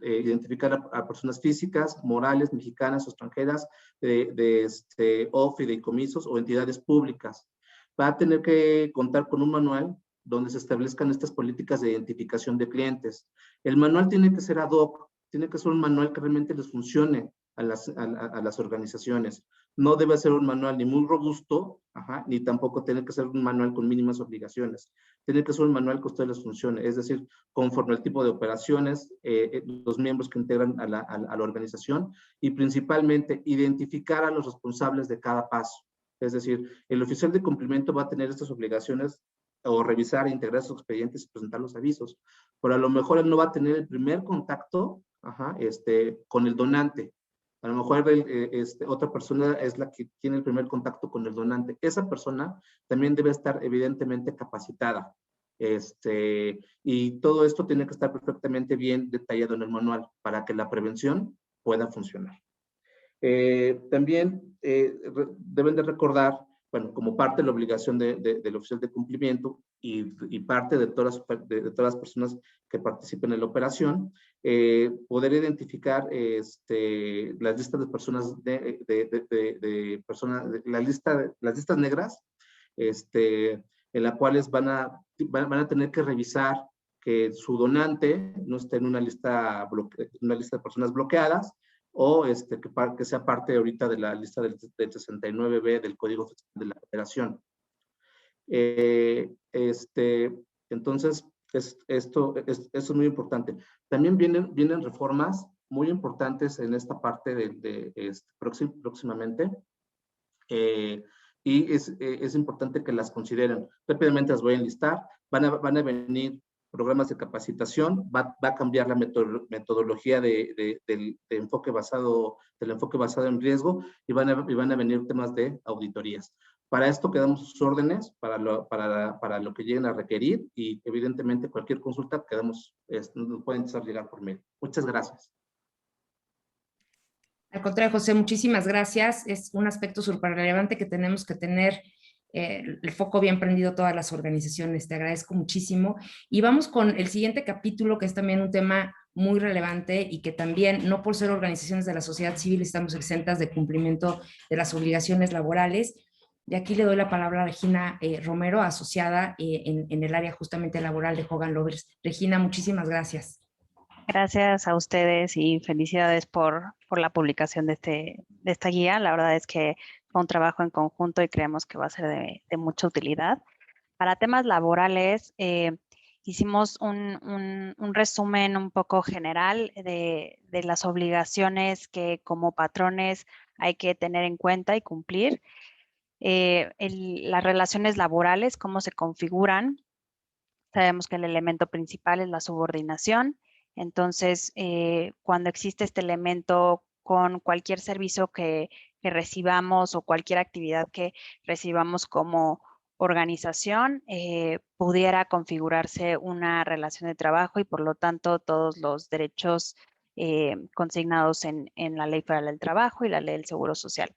identificar a personas físicas, morales, mexicanas o extranjeras, o fideicomisos o entidades públicas. Va a tener que contar con un manual donde se establezcan estas políticas de identificación de clientes. El manual tiene que ser ad hoc, tiene que ser un manual que realmente les funcione a las organizaciones. No debe ser un manual ni muy robusto, ni tampoco tiene que ser un manual con mínimas obligaciones. Tiene que ser un manual que a ustedes les funcione, es decir, conforme al tipo de operaciones, los miembros que integran a la organización y principalmente identificar a los responsables de cada paso. Es decir, el oficial de cumplimiento va a tener estas obligaciones o revisar e integrar sus expedientes y presentar los avisos, pero a lo mejor él no va a tener el primer contacto con el donante. A lo mejor otra persona es la que tiene el primer contacto con el donante. Esa persona también debe estar evidentemente capacitada. Y todo esto tiene que estar perfectamente bien detallado en el manual para que la prevención pueda funcionar. También deben de recordar, bueno, como parte de la obligación del oficial de cumplimiento y parte de todas las personas que participen en la operación, poder identificar las listas de personas, las listas negras, en las cuales van a tener que revisar que su donante no esté en una lista de personas bloqueadas, o que sea parte ahorita de la lista del 69B del Código de la Federación. Entonces, Esto es muy importante. También vienen reformas muy importantes en esta parte próximamente. Y es importante que las consideren. Rápidamente las voy a enlistar. Van a venir programas de capacitación, va a cambiar la metodología del enfoque basado en riesgo y van a venir temas de auditorías. Para esto quedamos sus órdenes, para lo que lleguen a requerir y evidentemente cualquier consulta nos pueden hacer llegar por mail. Muchas gracias. Al contrario, José, muchísimas gracias. Es un aspecto súper relevante que tenemos que tener el foco bien prendido todas las organizaciones. Te agradezco muchísimo. Y vamos con el siguiente capítulo, que es también un tema muy relevante y que también, no por ser organizaciones de la sociedad civil, estamos exentas de cumplimiento de las obligaciones laborales. Y aquí le doy la palabra a Regina Romero, asociada en el área justamente laboral de Hogan Lovells. Regina, muchísimas gracias. Gracias a ustedes y felicidades por la publicación de esta guía. La verdad es que fue un trabajo en conjunto y creemos que va a ser de mucha utilidad. Para temas laborales, hicimos un resumen un poco general de las obligaciones que como patrones hay que tener en cuenta y cumplir. Las relaciones laborales, cómo se configuran. Sabemos que el elemento principal es la subordinación. Entonces, cuando existe este elemento con cualquier servicio que recibamos o cualquier actividad que recibamos como organización, pudiera configurarse una relación de trabajo y por lo tanto todos los derechos consignados en la Ley Federal del Trabajo y la Ley del Seguro Social.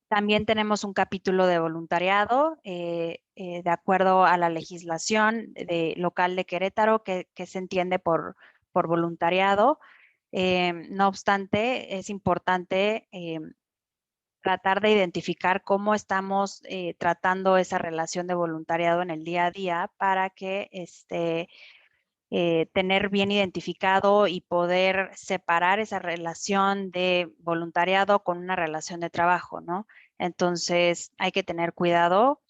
También tenemos un capítulo de voluntariado de acuerdo a la legislación local de Querétaro que se entiende por voluntariado. No obstante, es importante tratar de identificar cómo estamos tratando esa relación de voluntariado en el día a día para que tener bien identificado y poder separar esa relación de voluntariado con una relación de trabajo, ¿no? Entonces, hay que tener cuidado.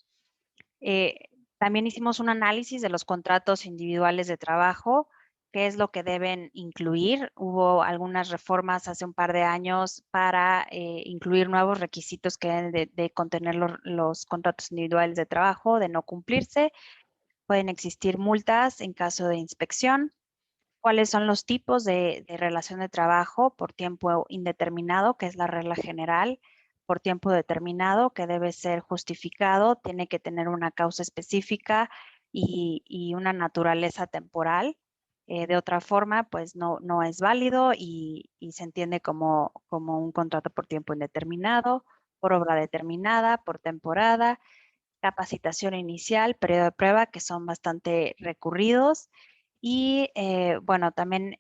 También hicimos un análisis de los contratos individuales de trabajo, qué es lo que deben incluir. Hubo algunas reformas hace un par de años para incluir nuevos requisitos que deben de contener los contratos individuales de trabajo, de no cumplirse. Pueden existir multas en caso de inspección. ¿Cuáles son los tipos de relación de trabajo por tiempo indeterminado, que es la regla general? Por tiempo determinado, que debe ser justificado, tiene que tener una causa específica y una naturaleza temporal. De otra forma, pues no es válido y se entiende como un contrato por tiempo indeterminado, por obra determinada, por temporada, capacitación inicial, periodo de prueba, que son bastante recurridos. Y bueno, también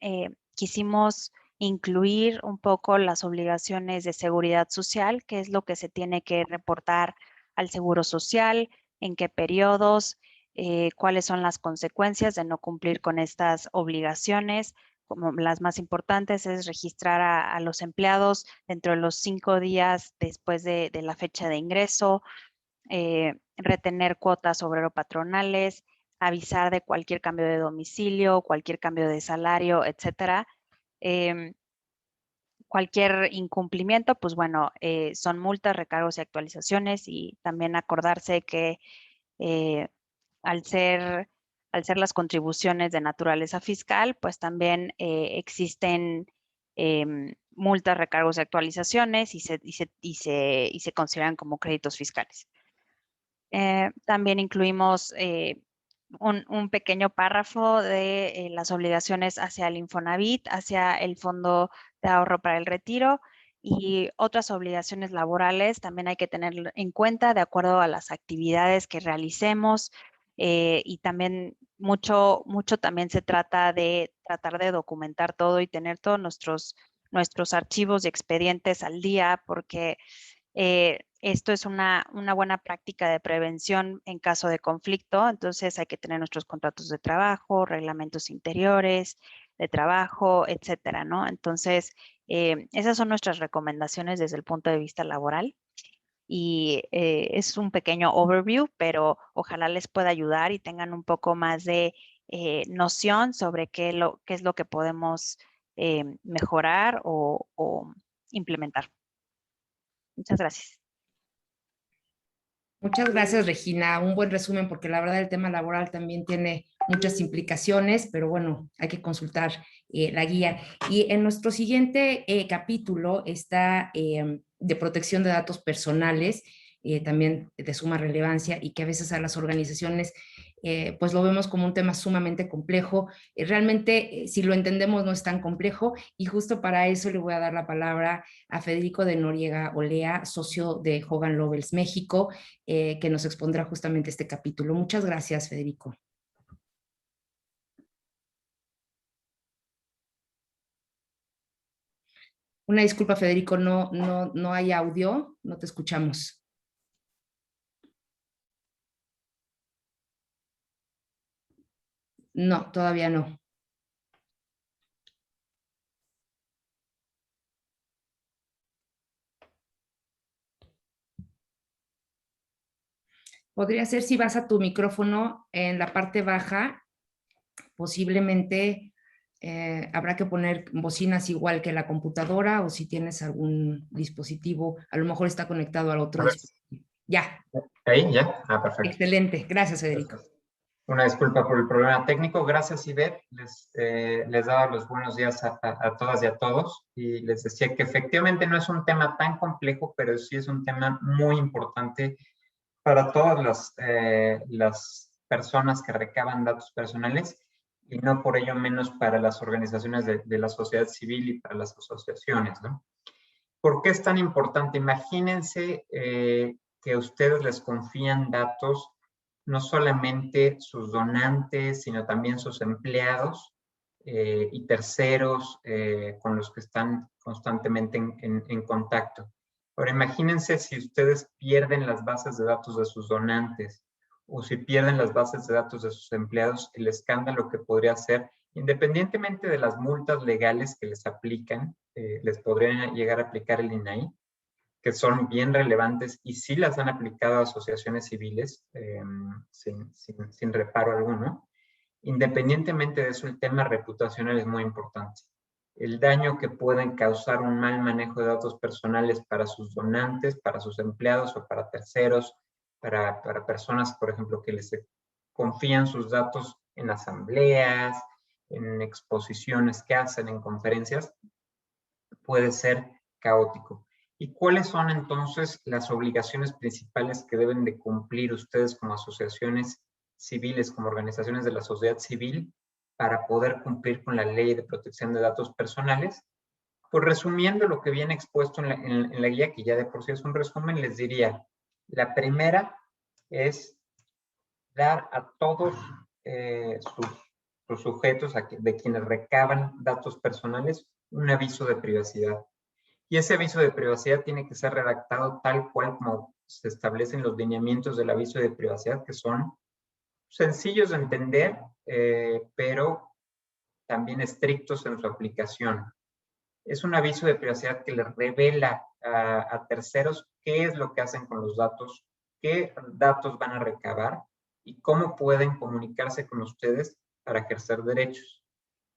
quisimos incluir un poco las obligaciones de seguridad social, qué es lo que se tiene que reportar al Seguro Social, en qué periodos, cuáles son las consecuencias de no cumplir con estas obligaciones. Como las más importantes es registrar a los empleados dentro de los 5 días después de la fecha de ingreso, retener cuotas obrero-patronales, avisar de cualquier cambio de domicilio, cualquier cambio de salario, etcétera. Cualquier incumplimiento, pues bueno, son multas, recargos y actualizaciones y también acordarse que al ser las contribuciones de naturaleza fiscal, pues también existen multas, recargos y actualizaciones y se consideran como créditos fiscales. También incluimos un pequeño párrafo de las obligaciones hacia el Infonavit, hacia el Fondo de Ahorro para el Retiro y otras obligaciones laborales también hay que tener en cuenta de acuerdo a las actividades que realicemos y también mucho también se trata de tratar de documentar todo y tener todos nuestros archivos y expedientes al día porque esto es una buena práctica de prevención en caso de conflicto, entonces hay que tener nuestros contratos de trabajo, reglamentos interiores de trabajo, etcétera, ¿no? Entonces, esas son nuestras recomendaciones desde el punto de vista laboral. y es un pequeño overview, pero ojalá les pueda ayudar y tengan un poco más de noción sobre qué es lo que podemos mejorar o implementar. Muchas gracias. Muchas gracias, Regina. Un buen resumen, porque la verdad el tema laboral también tiene muchas implicaciones, pero bueno, hay que consultar la guía. Y en nuestro siguiente capítulo está de protección de datos personales, también de suma relevancia y que a veces a las organizaciones pues lo vemos como un tema sumamente complejo. Realmente, si lo entendemos, no es tan complejo, y justo para eso le voy a dar la palabra a Federico de Noriega Olea, socio de Hogan Lovells México, que nos expondrá justamente este capítulo. Muchas gracias, Federico. Una disculpa, Federico, no hay audio, no te escuchamos. No, todavía no. Podría ser si vas a tu micrófono en la parte baja, posiblemente habrá que poner bocinas igual que la computadora, o si tienes algún dispositivo, a lo mejor está conectado al otro dispositivo. Ya. Ahí, ya. Ah, perfecto. Excelente. Gracias, Federico. Una disculpa por el problema técnico. Gracias, Ivette. Les daba los buenos días a todas y a todos. Y les decía que efectivamente no es un tema tan complejo, pero sí es un tema muy importante para todas las personas que recaban datos personales, y no por ello menos para las organizaciones de la sociedad civil y para las asociaciones, ¿no? ¿Por qué es tan importante? Imagínense que a ustedes les confían datos, no solamente sus donantes, sino también sus empleados y terceros con los que están constantemente en contacto. Ahora imagínense si ustedes pierden las bases de datos de sus donantes o si pierden las bases de datos de sus empleados, el escándalo que podría ser, independientemente de las multas legales que les aplican, les podrían llegar a aplicar el INAI, que son bien relevantes y sí las han aplicado a asociaciones civiles sin reparo alguno. Independientemente de eso, el tema reputacional es muy importante. El daño que pueden causar un mal manejo de datos personales para sus donantes, para sus empleados o para terceros, para personas, por ejemplo, que les confían sus datos en asambleas, en exposiciones que hacen, en conferencias, puede ser caótico. ¿Y cuáles son entonces las obligaciones principales que deben de cumplir ustedes como asociaciones civiles, como organizaciones de la sociedad civil, para poder cumplir con la ley de protección de datos personales? Pues resumiendo lo que viene expuesto en la guía, que ya de por sí es un resumen, les diría, la primera es dar a todos sus sujetos, de quienes recaban datos personales, un aviso de privacidad. Y ese aviso de privacidad tiene que ser redactado tal cual como se establecen los lineamientos del aviso de privacidad, que son sencillos de entender, pero también estrictos en su aplicación. Es un aviso de privacidad que les revela a terceros qué es lo que hacen con los datos, qué datos van a recabar y cómo pueden comunicarse con ustedes para ejercer derechos.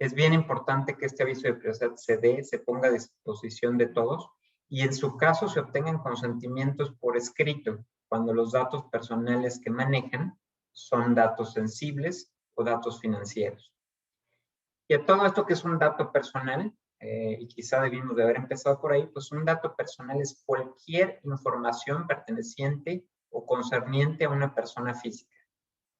Es bien importante que este aviso de privacidad se ponga a disposición de todos y en su caso se obtengan consentimientos por escrito cuando los datos personales que manejan son datos sensibles o datos financieros. Y a todo esto que es un dato personal, y quizá debimos de haber empezado por ahí, pues un dato personal es cualquier información perteneciente o concerniente a una persona física.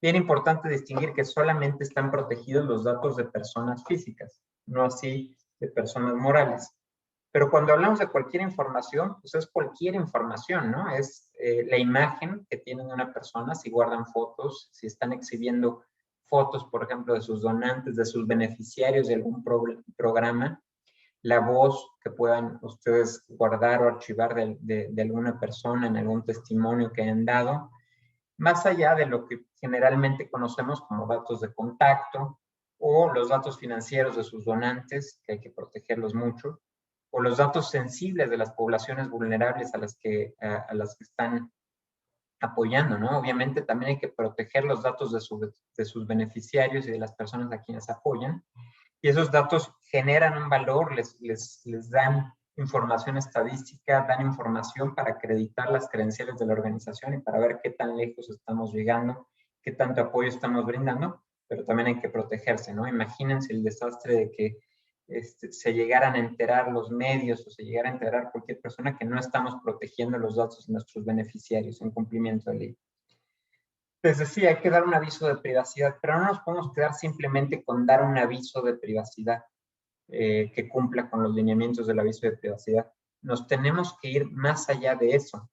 Bien importante distinguir que solamente están protegidos los datos de personas físicas, no así de personas morales. Pero cuando hablamos de cualquier información, pues es cualquier información, ¿no? Es la imagen que tienen una persona, si guardan fotos, si están exhibiendo fotos, por ejemplo, de sus donantes, de sus beneficiarios de algún programa, la voz que puedan ustedes guardar o archivar de alguna persona en algún testimonio que hayan dado, más allá de lo que generalmente conocemos como datos de contacto o los datos financieros de sus donantes, que hay que protegerlos mucho, o los datos sensibles de las poblaciones vulnerables a las que están apoyando, ¿no? Obviamente también hay que proteger los datos de sus beneficiarios y de las personas a quienes apoyan. Y esos datos generan un valor, les dan información estadística, dan información para acreditar las credenciales de la organización y para ver qué tan lejos estamos llegando, qué tanto apoyo estamos brindando, pero también hay que protegerse, ¿no? Imagínense el desastre de que se llegaran a enterar los medios o se llegara a enterar cualquier persona que no estamos protegiendo los datos de nuestros beneficiarios en cumplimiento de ley. Les decía, hay que dar un aviso de privacidad, pero no nos podemos quedar simplemente con dar un aviso de privacidad que cumpla con los lineamientos del aviso de privacidad. Nos tenemos que ir más allá de eso.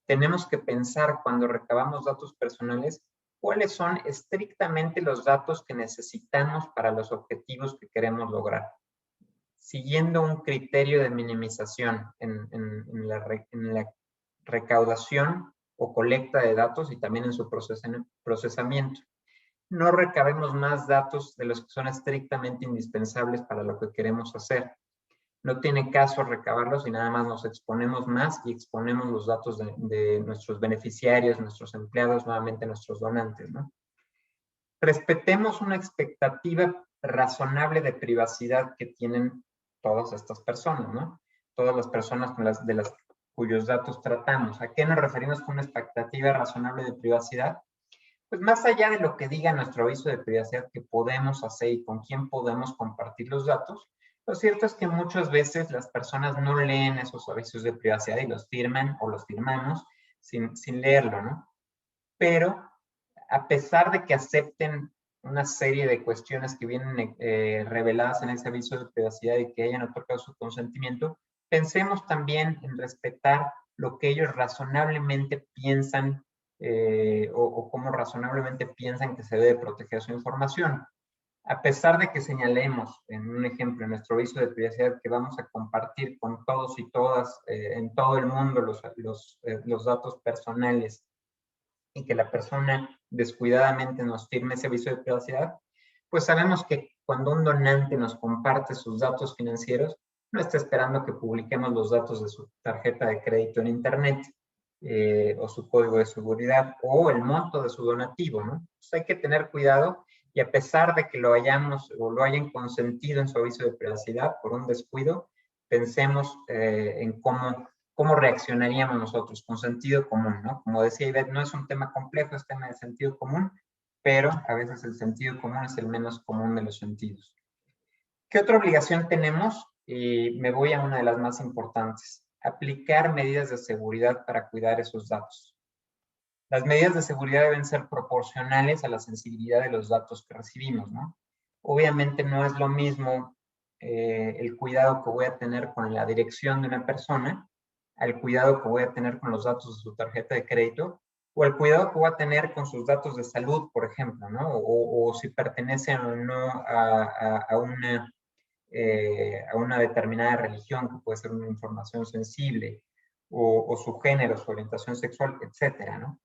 Tenemos que pensar cuando recabamos datos personales, cuáles son estrictamente los datos que necesitamos para los objetivos que queremos lograr, siguiendo un criterio de minimización en la recaudación o colecta de datos y también en su procesamiento. No recabemos más datos de los que son estrictamente indispensables para lo que queremos hacer. No tiene caso recabarlos y nada más nos exponemos más y exponemos los datos de nuestros beneficiarios, nuestros empleados, nuevamente nuestros donantes, ¿no? Respetemos una expectativa razonable de privacidad que tienen todas estas personas, ¿no? Todas las personas cuyos datos tratamos. ¿A qué nos referimos con una expectativa razonable de privacidad? Pues más allá de lo que diga nuestro aviso de privacidad que podemos hacer y con quién podemos compartir los datos, lo cierto es que muchas veces las personas no leen esos avisos de privacidad y los firman o los firmamos sin leerlo, ¿no? Pero a pesar de que acepten una serie de cuestiones que vienen reveladas en ese aviso de privacidad y que hayan otorgado su consentimiento, pensemos también en respetar lo que ellos razonablemente piensan o cómo razonablemente piensan que se debe proteger su información. A pesar de que señalemos, en un ejemplo, en nuestro aviso de privacidad, que vamos a compartir con todos y todas en todo el mundo los datos personales y que la persona descuidadamente nos firme ese aviso de privacidad, pues sabemos que cuando un donante nos comparte sus datos financieros, no está esperando que publiquemos los datos de su tarjeta de crédito en internet o su código de seguridad o el monto de su donativo, ¿no? Entonces hay que tener cuidado y a pesar de que lo hayamos o lo hayan consentido en su aviso de privacidad por un descuido, pensemos en cómo reaccionaríamos nosotros con sentido común, ¿no? Como decía Ivette, no es un tema complejo, es tema de sentido común, pero a veces el sentido común es el menos común de los sentidos. ¿Qué otra obligación tenemos? Y me voy a una de las más importantes. Aplicar medidas de seguridad para cuidar esos datos. Las medidas de seguridad deben ser proporcionales a la sensibilidad de los datos que recibimos, ¿no? Obviamente no es lo mismo el cuidado que voy a tener con la dirección de una persona al cuidado que voy a tener con los datos de su tarjeta de crédito o el cuidado que voy a tener con sus datos de salud, por ejemplo, ¿no? O si pertenecen o no a una determinada religión, que puede ser una información sensible, o su género, su orientación sexual, etcétera, ¿no?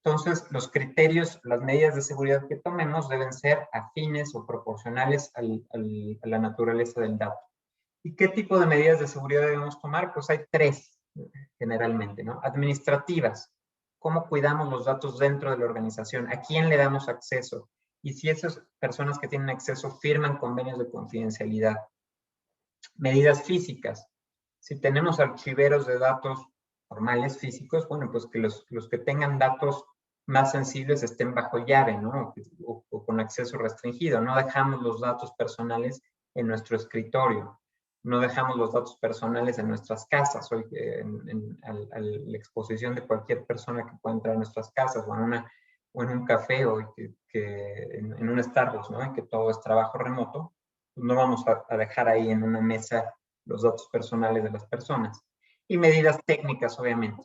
Entonces, los criterios, las medidas de seguridad que tomemos deben ser afines o proporcionales a la naturaleza del dato. ¿Y qué tipo de medidas de seguridad debemos tomar? Pues hay tres, generalmente, ¿no? Administrativas. ¿Cómo cuidamos los datos dentro de la organización? ¿A quién le damos acceso? Y si esas personas que tienen acceso firman convenios de confidencialidad. Medidas físicas. Si tenemos archiveros de datos formales físicos, bueno, pues que los que tengan datos más sensibles estén bajo llave, ¿no? O con acceso restringido. No dejamos los datos personales en nuestro escritorio. No dejamos los datos personales en nuestras casas, hoy a la exposición de cualquier persona que pueda entrar a nuestras casas o en un café o en un Starbucks, ¿no? En que todo es trabajo remoto. No vamos a dejar ahí en una mesa los datos personales de las personas. Y medidas técnicas, obviamente.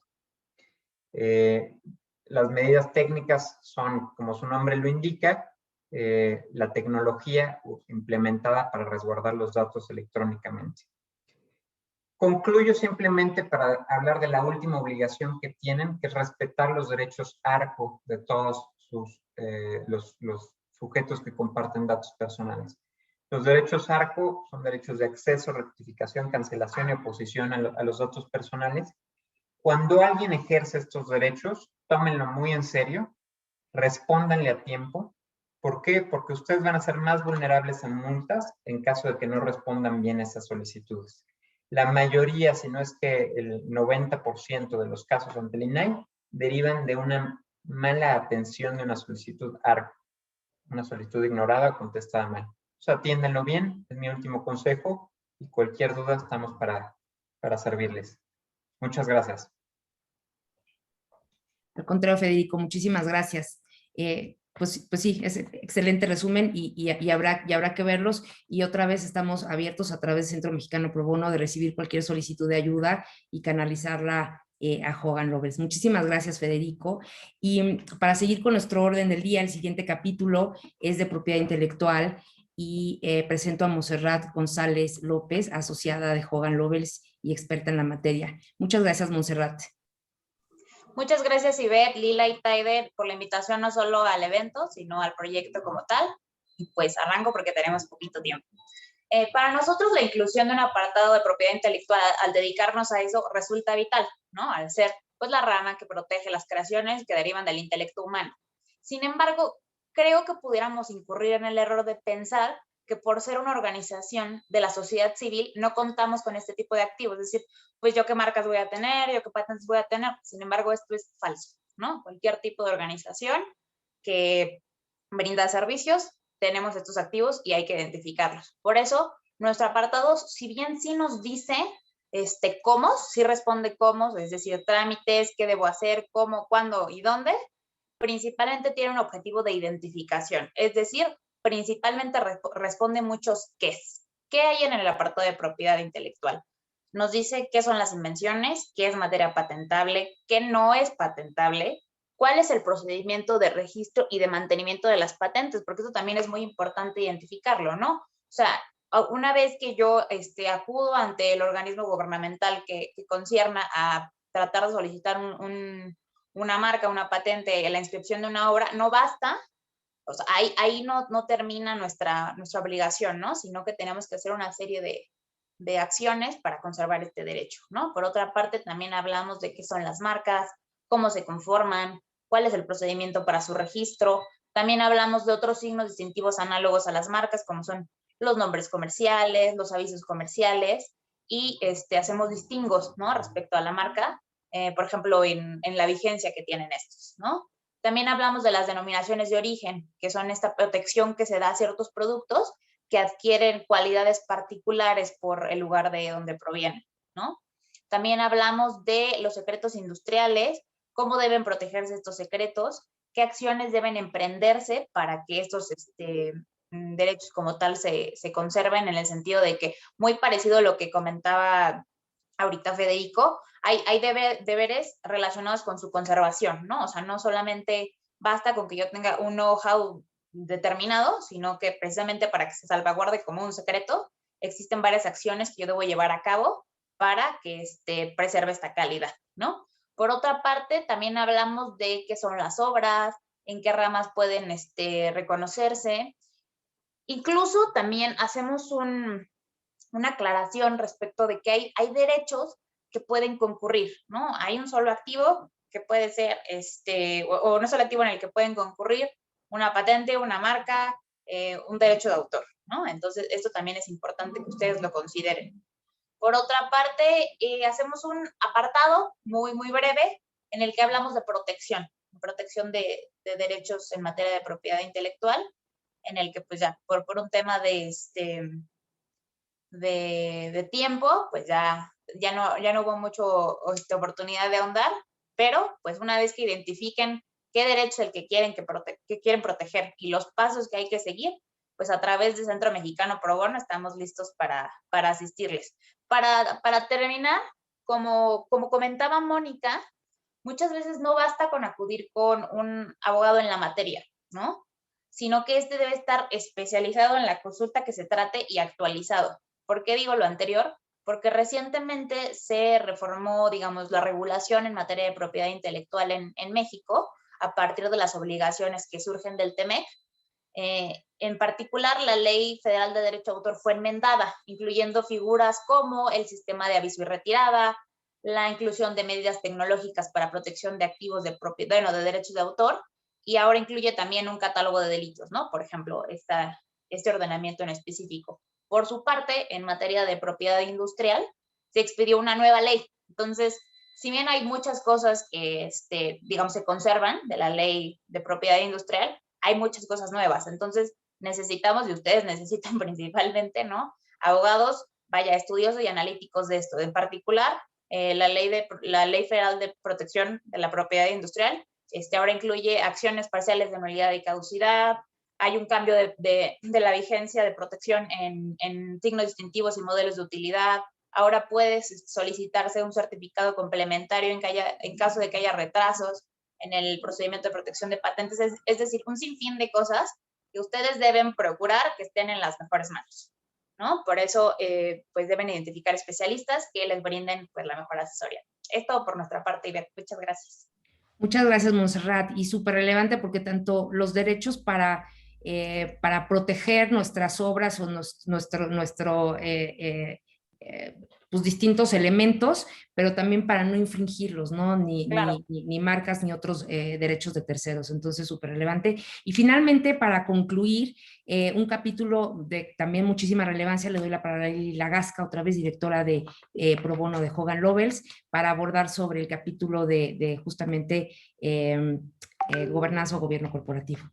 Las medidas técnicas son, como su nombre lo indica, la tecnología implementada para resguardar los datos electrónicamente. Concluyo simplemente para hablar de la última obligación que tienen, que es respetar los derechos ARCO de todos los sujetos que comparten datos personales. Los derechos ARCO son derechos de acceso, rectificación, cancelación y oposición a los datos personales. Cuando alguien ejerce estos derechos, tómenlo muy en serio, respóndanle a tiempo. ¿Por qué? Porque ustedes van a ser más vulnerables a multas en caso de que no respondan bien a esas solicitudes. La mayoría, si no es que el 90% de los casos ante el INAI, derivan de una mala atención de una solicitud ARCO, una solicitud ignorada o contestada mal. O sea, atiéndanlo bien, es mi último consejo, y cualquier duda estamos para servirles. Muchas gracias. Al contrario, Federico, muchísimas gracias. Pues sí, es excelente resumen y habrá que verlos. Y otra vez estamos abiertos a través del Centro Mexicano Pro Bono de recibir cualquier solicitud de ayuda y canalizarla a Hogan Lovells. Muchísimas gracias, Federico. Y para seguir con nuestro orden del día, el siguiente capítulo es de propiedad intelectual y presento a Montserrat González López, asociada de Hogan Lovells y experta en la materia. Muchas gracias, Montserrat. Muchas gracias, Ivette, Lila y Taider, por la invitación no solo al evento, sino al proyecto como tal. Y pues arranco porque tenemos poquito tiempo. Para nosotros la inclusión de un apartado de propiedad intelectual al dedicarnos a eso resulta vital, ¿no? Al ser pues la rama que protege las creaciones que derivan del intelecto humano. Sin embargo, creo que pudiéramos incurrir en el error de pensar que por ser una organización de la sociedad civil no contamos con este tipo de activos, es decir, pues yo qué marcas voy a tener, yo qué patentes voy a tener. Sin embargo, esto es falso, ¿no? Cualquier tipo de organización que brinda servicios, tenemos estos activos y hay que identificarlos. Por eso, nuestro apartado, si bien sí nos dice cómo, sí responde cómo, es decir, trámites, qué debo hacer, cómo, cuándo y dónde, principalmente tiene un objetivo de identificación, es decir, principalmente responde muchos qués. ¿Qué hay en el apartado de propiedad intelectual? Nos dice qué son las invenciones, qué es materia patentable, qué no es patentable, cuál es el procedimiento de registro y de mantenimiento de las patentes, porque eso también es muy importante identificarlo, ¿no? O sea, una vez que yo acudo ante el organismo gubernamental que concierna a tratar de solicitar una marca, una patente, la inscripción de una obra, no basta. O sea, ahí no termina nuestra obligación, ¿no? Sino que tenemos que hacer una serie de acciones para conservar este derecho, ¿no? Por otra parte, también hablamos de qué son las marcas, cómo se conforman, cuál es el procedimiento para su registro. También hablamos de otros signos distintivos análogos a las marcas, como son los nombres comerciales, los avisos comerciales, y hacemos distingos, ¿no? Respecto a la marca, por ejemplo, en la vigencia que tienen estos, ¿no? También hablamos de las denominaciones de origen, que son esta protección que se da a ciertos productos que adquieren cualidades particulares por el lugar de donde provienen, ¿no? También hablamos de los secretos industriales, cómo deben protegerse estos secretos, qué acciones deben emprenderse para que estos derechos como tal se conserven, en el sentido de que, muy parecido a lo que comentaba ahorita Federico, hay deberes relacionados con su conservación, ¿no? O sea, no solamente basta con que yo tenga un know-how determinado, sino que precisamente para que se salvaguarde como un secreto, existen varias acciones que yo debo llevar a cabo para que preserve esta calidad, ¿no? Por otra parte, también hablamos de qué son las obras, en qué ramas pueden reconocerse. Incluso también hacemos una aclaración respecto de que hay derechos que pueden concurrir, ¿no? Hay un solo activo que puede ser, o no solo activo en el que pueden concurrir una patente, una marca, un derecho de autor, ¿no? Entonces, esto también es importante que ustedes lo consideren. Por otra parte, hacemos un apartado muy, muy breve en el que hablamos de protección de derechos en materia de propiedad intelectual, en el que pues ya, por un tema de tiempo, pues ya no hubo mucho oportunidad de ahondar, pero pues una vez que identifiquen qué derecho es el que quieren proteger y los pasos que hay que seguir, pues a través del Centro Mexicano Pro Bono estamos listos para asistirles. Para terminar, como comentaba Mónica, muchas veces no basta con acudir con un abogado en la materia, ¿no? Sino que debe estar especializado en la consulta que se trate y actualizado. ¿Por qué digo lo anterior? Porque recientemente se reformó, digamos, la regulación en materia de propiedad intelectual en México a partir de las obligaciones que surgen del TEMEC, En particular, la Ley Federal de Derecho de Autor fue enmendada, incluyendo figuras como el sistema de aviso y retirada, la inclusión de medidas tecnológicas para protección de activos de propiedad, bueno, de derechos de autor, y ahora incluye también un catálogo de delitos, ¿no? Por ejemplo, este ordenamiento en específico. Por su parte, en materia de propiedad industrial, se expidió una nueva ley. Entonces, si bien hay muchas cosas que, digamos, se conservan de la ley de propiedad industrial, hay muchas cosas nuevas. Entonces, necesitamos, y ustedes necesitan principalmente, ¿no? Abogados, vaya, estudiosos y analíticos de esto. En particular, la Ley Federal de Protección de la Propiedad Industrial, ahora incluye acciones parciales de nulidad y caducidad. Hay un cambio de la vigencia de protección en signos distintivos y modelos de utilidad. Ahora puede solicitarse un certificado complementario en caso de que haya retrasos en el procedimiento de protección de patentes. Es decir, un sinfín de cosas que ustedes deben procurar que estén en las mejores manos, ¿no? Por eso, pues deben identificar especialistas que les brinden pues, la mejor asesoría. Es todo por nuestra parte, Ivette. Muchas gracias. Muchas gracias, Montserrat. Y súper relevante porque tanto los derechos para proteger nuestras obras o pues distintos elementos, pero también para no infringirlos, ¿no? Claro. Ni marcas ni otros derechos de terceros. Entonces, súper relevante. Y finalmente, para concluir, un capítulo de también muchísima relevancia, le doy la palabra a Lila Gasca, otra vez directora de Pro Bono de Hogan Lovells, para abordar sobre el capítulo de justamente gobernanza o gobierno corporativo.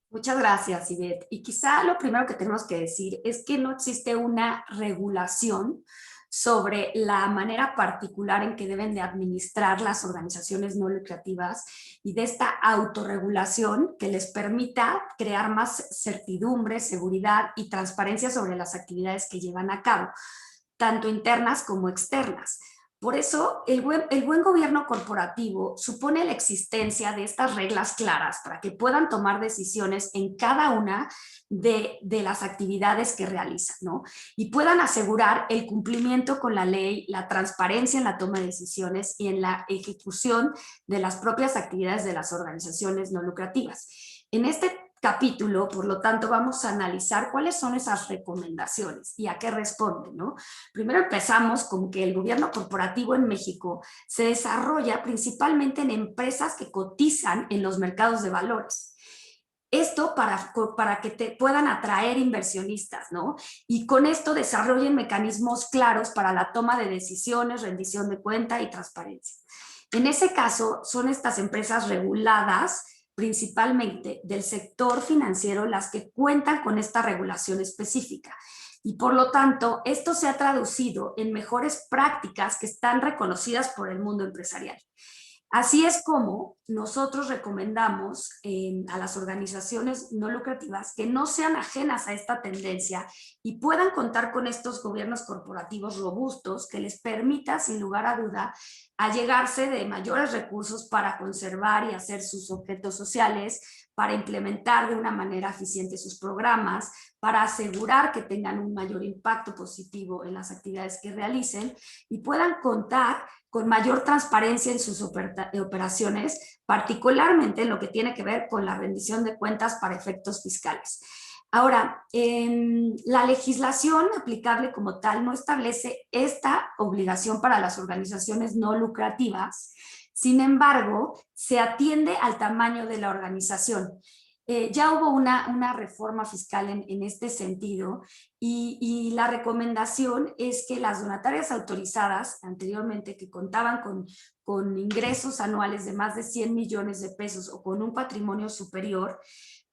Muchas gracias, Ivette. Y quizá lo primero que tenemos que decir es que no existe una regulación sobre la manera particular en que deben de administrar las organizaciones no lucrativas y de esta autorregulación que les permita crear más certidumbre, seguridad y transparencia sobre las actividades que llevan a cabo, tanto internas como externas. Por eso, el buen gobierno corporativo supone la existencia de estas reglas claras para que puedan tomar decisiones en cada una de las actividades que realizan, ¿no? Y puedan asegurar el cumplimiento con la ley, la transparencia en la toma de decisiones y en la ejecución de las propias actividades de las organizaciones no lucrativas. En este capítulo, por lo tanto, vamos a analizar cuáles son esas recomendaciones y a qué responden, ¿no? Primero empezamos con que el gobierno corporativo en México se desarrolla principalmente en empresas que cotizan en los mercados de valores. Esto para que puedan atraer inversionistas, ¿no? Y con esto desarrollen mecanismos claros para la toma de decisiones, rendición de cuenta y transparencia. En ese caso, son estas empresas reguladas principalmente del sector financiero las que cuentan con esta regulación específica. Y por lo tanto, esto se ha traducido en mejores prácticas que están reconocidas por el mundo empresarial. Así es como nosotros recomendamos a las organizaciones no lucrativas que no sean ajenas a esta tendencia y puedan contar con estos gobiernos corporativos robustos que les permita, sin lugar a duda, allegarse de mayores recursos para conservar y hacer sus objetos sociales, para implementar de una manera eficiente sus programas, para asegurar que tengan un mayor impacto positivo en las actividades que realicen y puedan contar con mayor transparencia en sus operaciones, particularmente en lo que tiene que ver con la rendición de cuentas para efectos fiscales. Ahora, la legislación aplicable como tal no establece esta obligación para las organizaciones no lucrativas. Sin embargo, se atiende al tamaño de la organización. Ya hubo una reforma fiscal en este sentido y la recomendación es que las donatarias autorizadas anteriormente que contaban con ingresos anuales de más de 100 millones de pesos o con un patrimonio superior,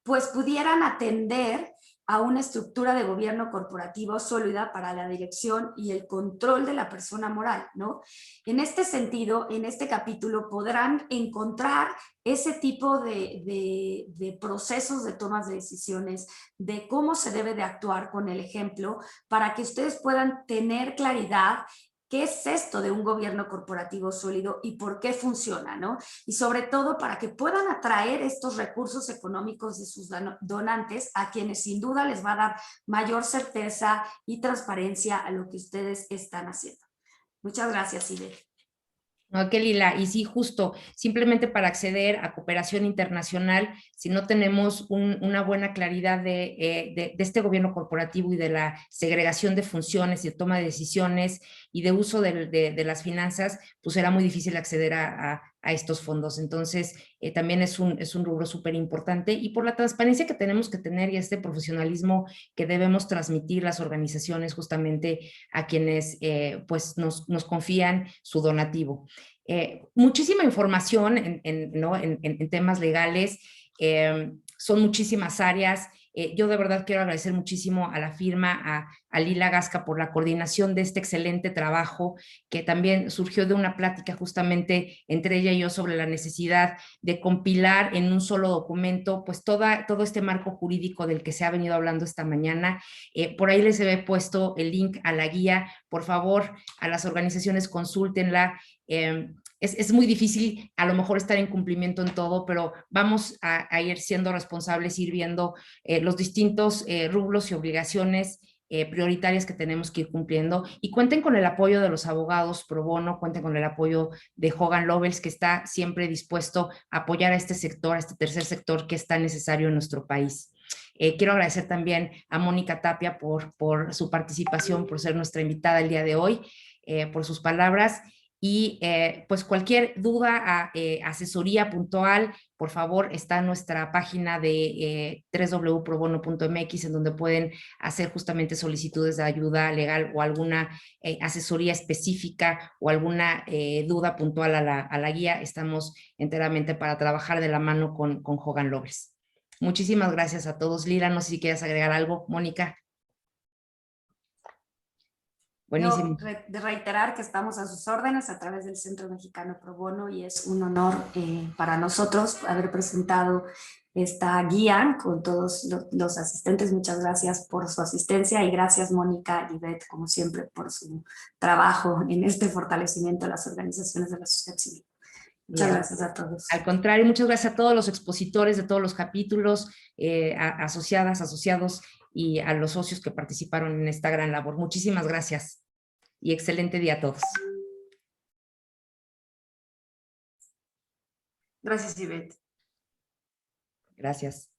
pues pudieran atender a una estructura de gobierno corporativo sólida para la dirección y el control de la persona moral, ¿no? En este sentido, en este capítulo podrán encontrar ese tipo de procesos de tomas de decisiones, de cómo se debe de actuar con el ejemplo, para que ustedes puedan tener claridad ¿qué es esto de un gobierno corporativo sólido y por qué funciona, ¿no? Y sobre todo para que puedan atraer estos recursos económicos de sus donantes a quienes sin duda les va a dar mayor certeza y transparencia a lo que ustedes están haciendo. Muchas gracias, Ivette. Ok, Lila, y sí, justo, simplemente para acceder a cooperación internacional, si no tenemos una buena claridad de este gobierno corporativo y de la segregación de funciones y de toma de decisiones y de uso de las finanzas, pues será muy difícil acceder a estos fondos. Entonces, también es un rubro súper importante y por la transparencia que tenemos que tener y este profesionalismo que debemos transmitir las organizaciones justamente a quienes pues nos confían su donativo. Muchísima información ¿no? en temas legales, son muchísimas áreas. Yo de verdad quiero agradecer muchísimo a la firma, a Lila Gasca por la coordinación de este excelente trabajo que también surgió de una plática justamente entre ella y yo sobre la necesidad de compilar en un solo documento pues todo este marco jurídico del que se ha venido hablando esta mañana. Por ahí les he puesto el link a la guía, por favor a las organizaciones consúltenla. Es muy difícil a lo mejor estar en cumplimiento en todo, pero vamos a ir siendo responsables, ir viendo los distintos rubros y obligaciones prioritarias que tenemos que ir cumpliendo y cuenten con el apoyo de los abogados pro bono, cuenten con el apoyo de Hogan Lovells, que está siempre dispuesto a apoyar a este sector, a este tercer sector que es tan necesario en nuestro país. Quiero agradecer también a Mónica Tapia por su participación, por ser nuestra invitada el día de hoy, por sus palabras. Y pues cualquier duda, asesoría puntual, por favor, está en nuestra página de www.probono.mx, en donde pueden hacer justamente solicitudes de ayuda legal o alguna asesoría específica o alguna duda puntual a la guía. Estamos enteramente para trabajar de la mano con Hogan Lovells. Muchísimas gracias a todos. Lila, no sé si quieres agregar algo. Mónica. Buenísimo. De reiterar que estamos a sus órdenes a través del Centro Mexicano Pro Bono y es un honor para nosotros haber presentado esta guía con todos los asistentes. Muchas gracias por su asistencia y gracias Mónica y Beth, como siempre, por su trabajo en este fortalecimiento de las organizaciones de la sociedad civil. Muchas gracias a todos. Al contrario, muchas gracias a todos los expositores de todos los capítulos, asociadas, asociados y a los socios que participaron en esta gran labor. Muchísimas gracias y excelente día a todos. Gracias, Ivette. Gracias.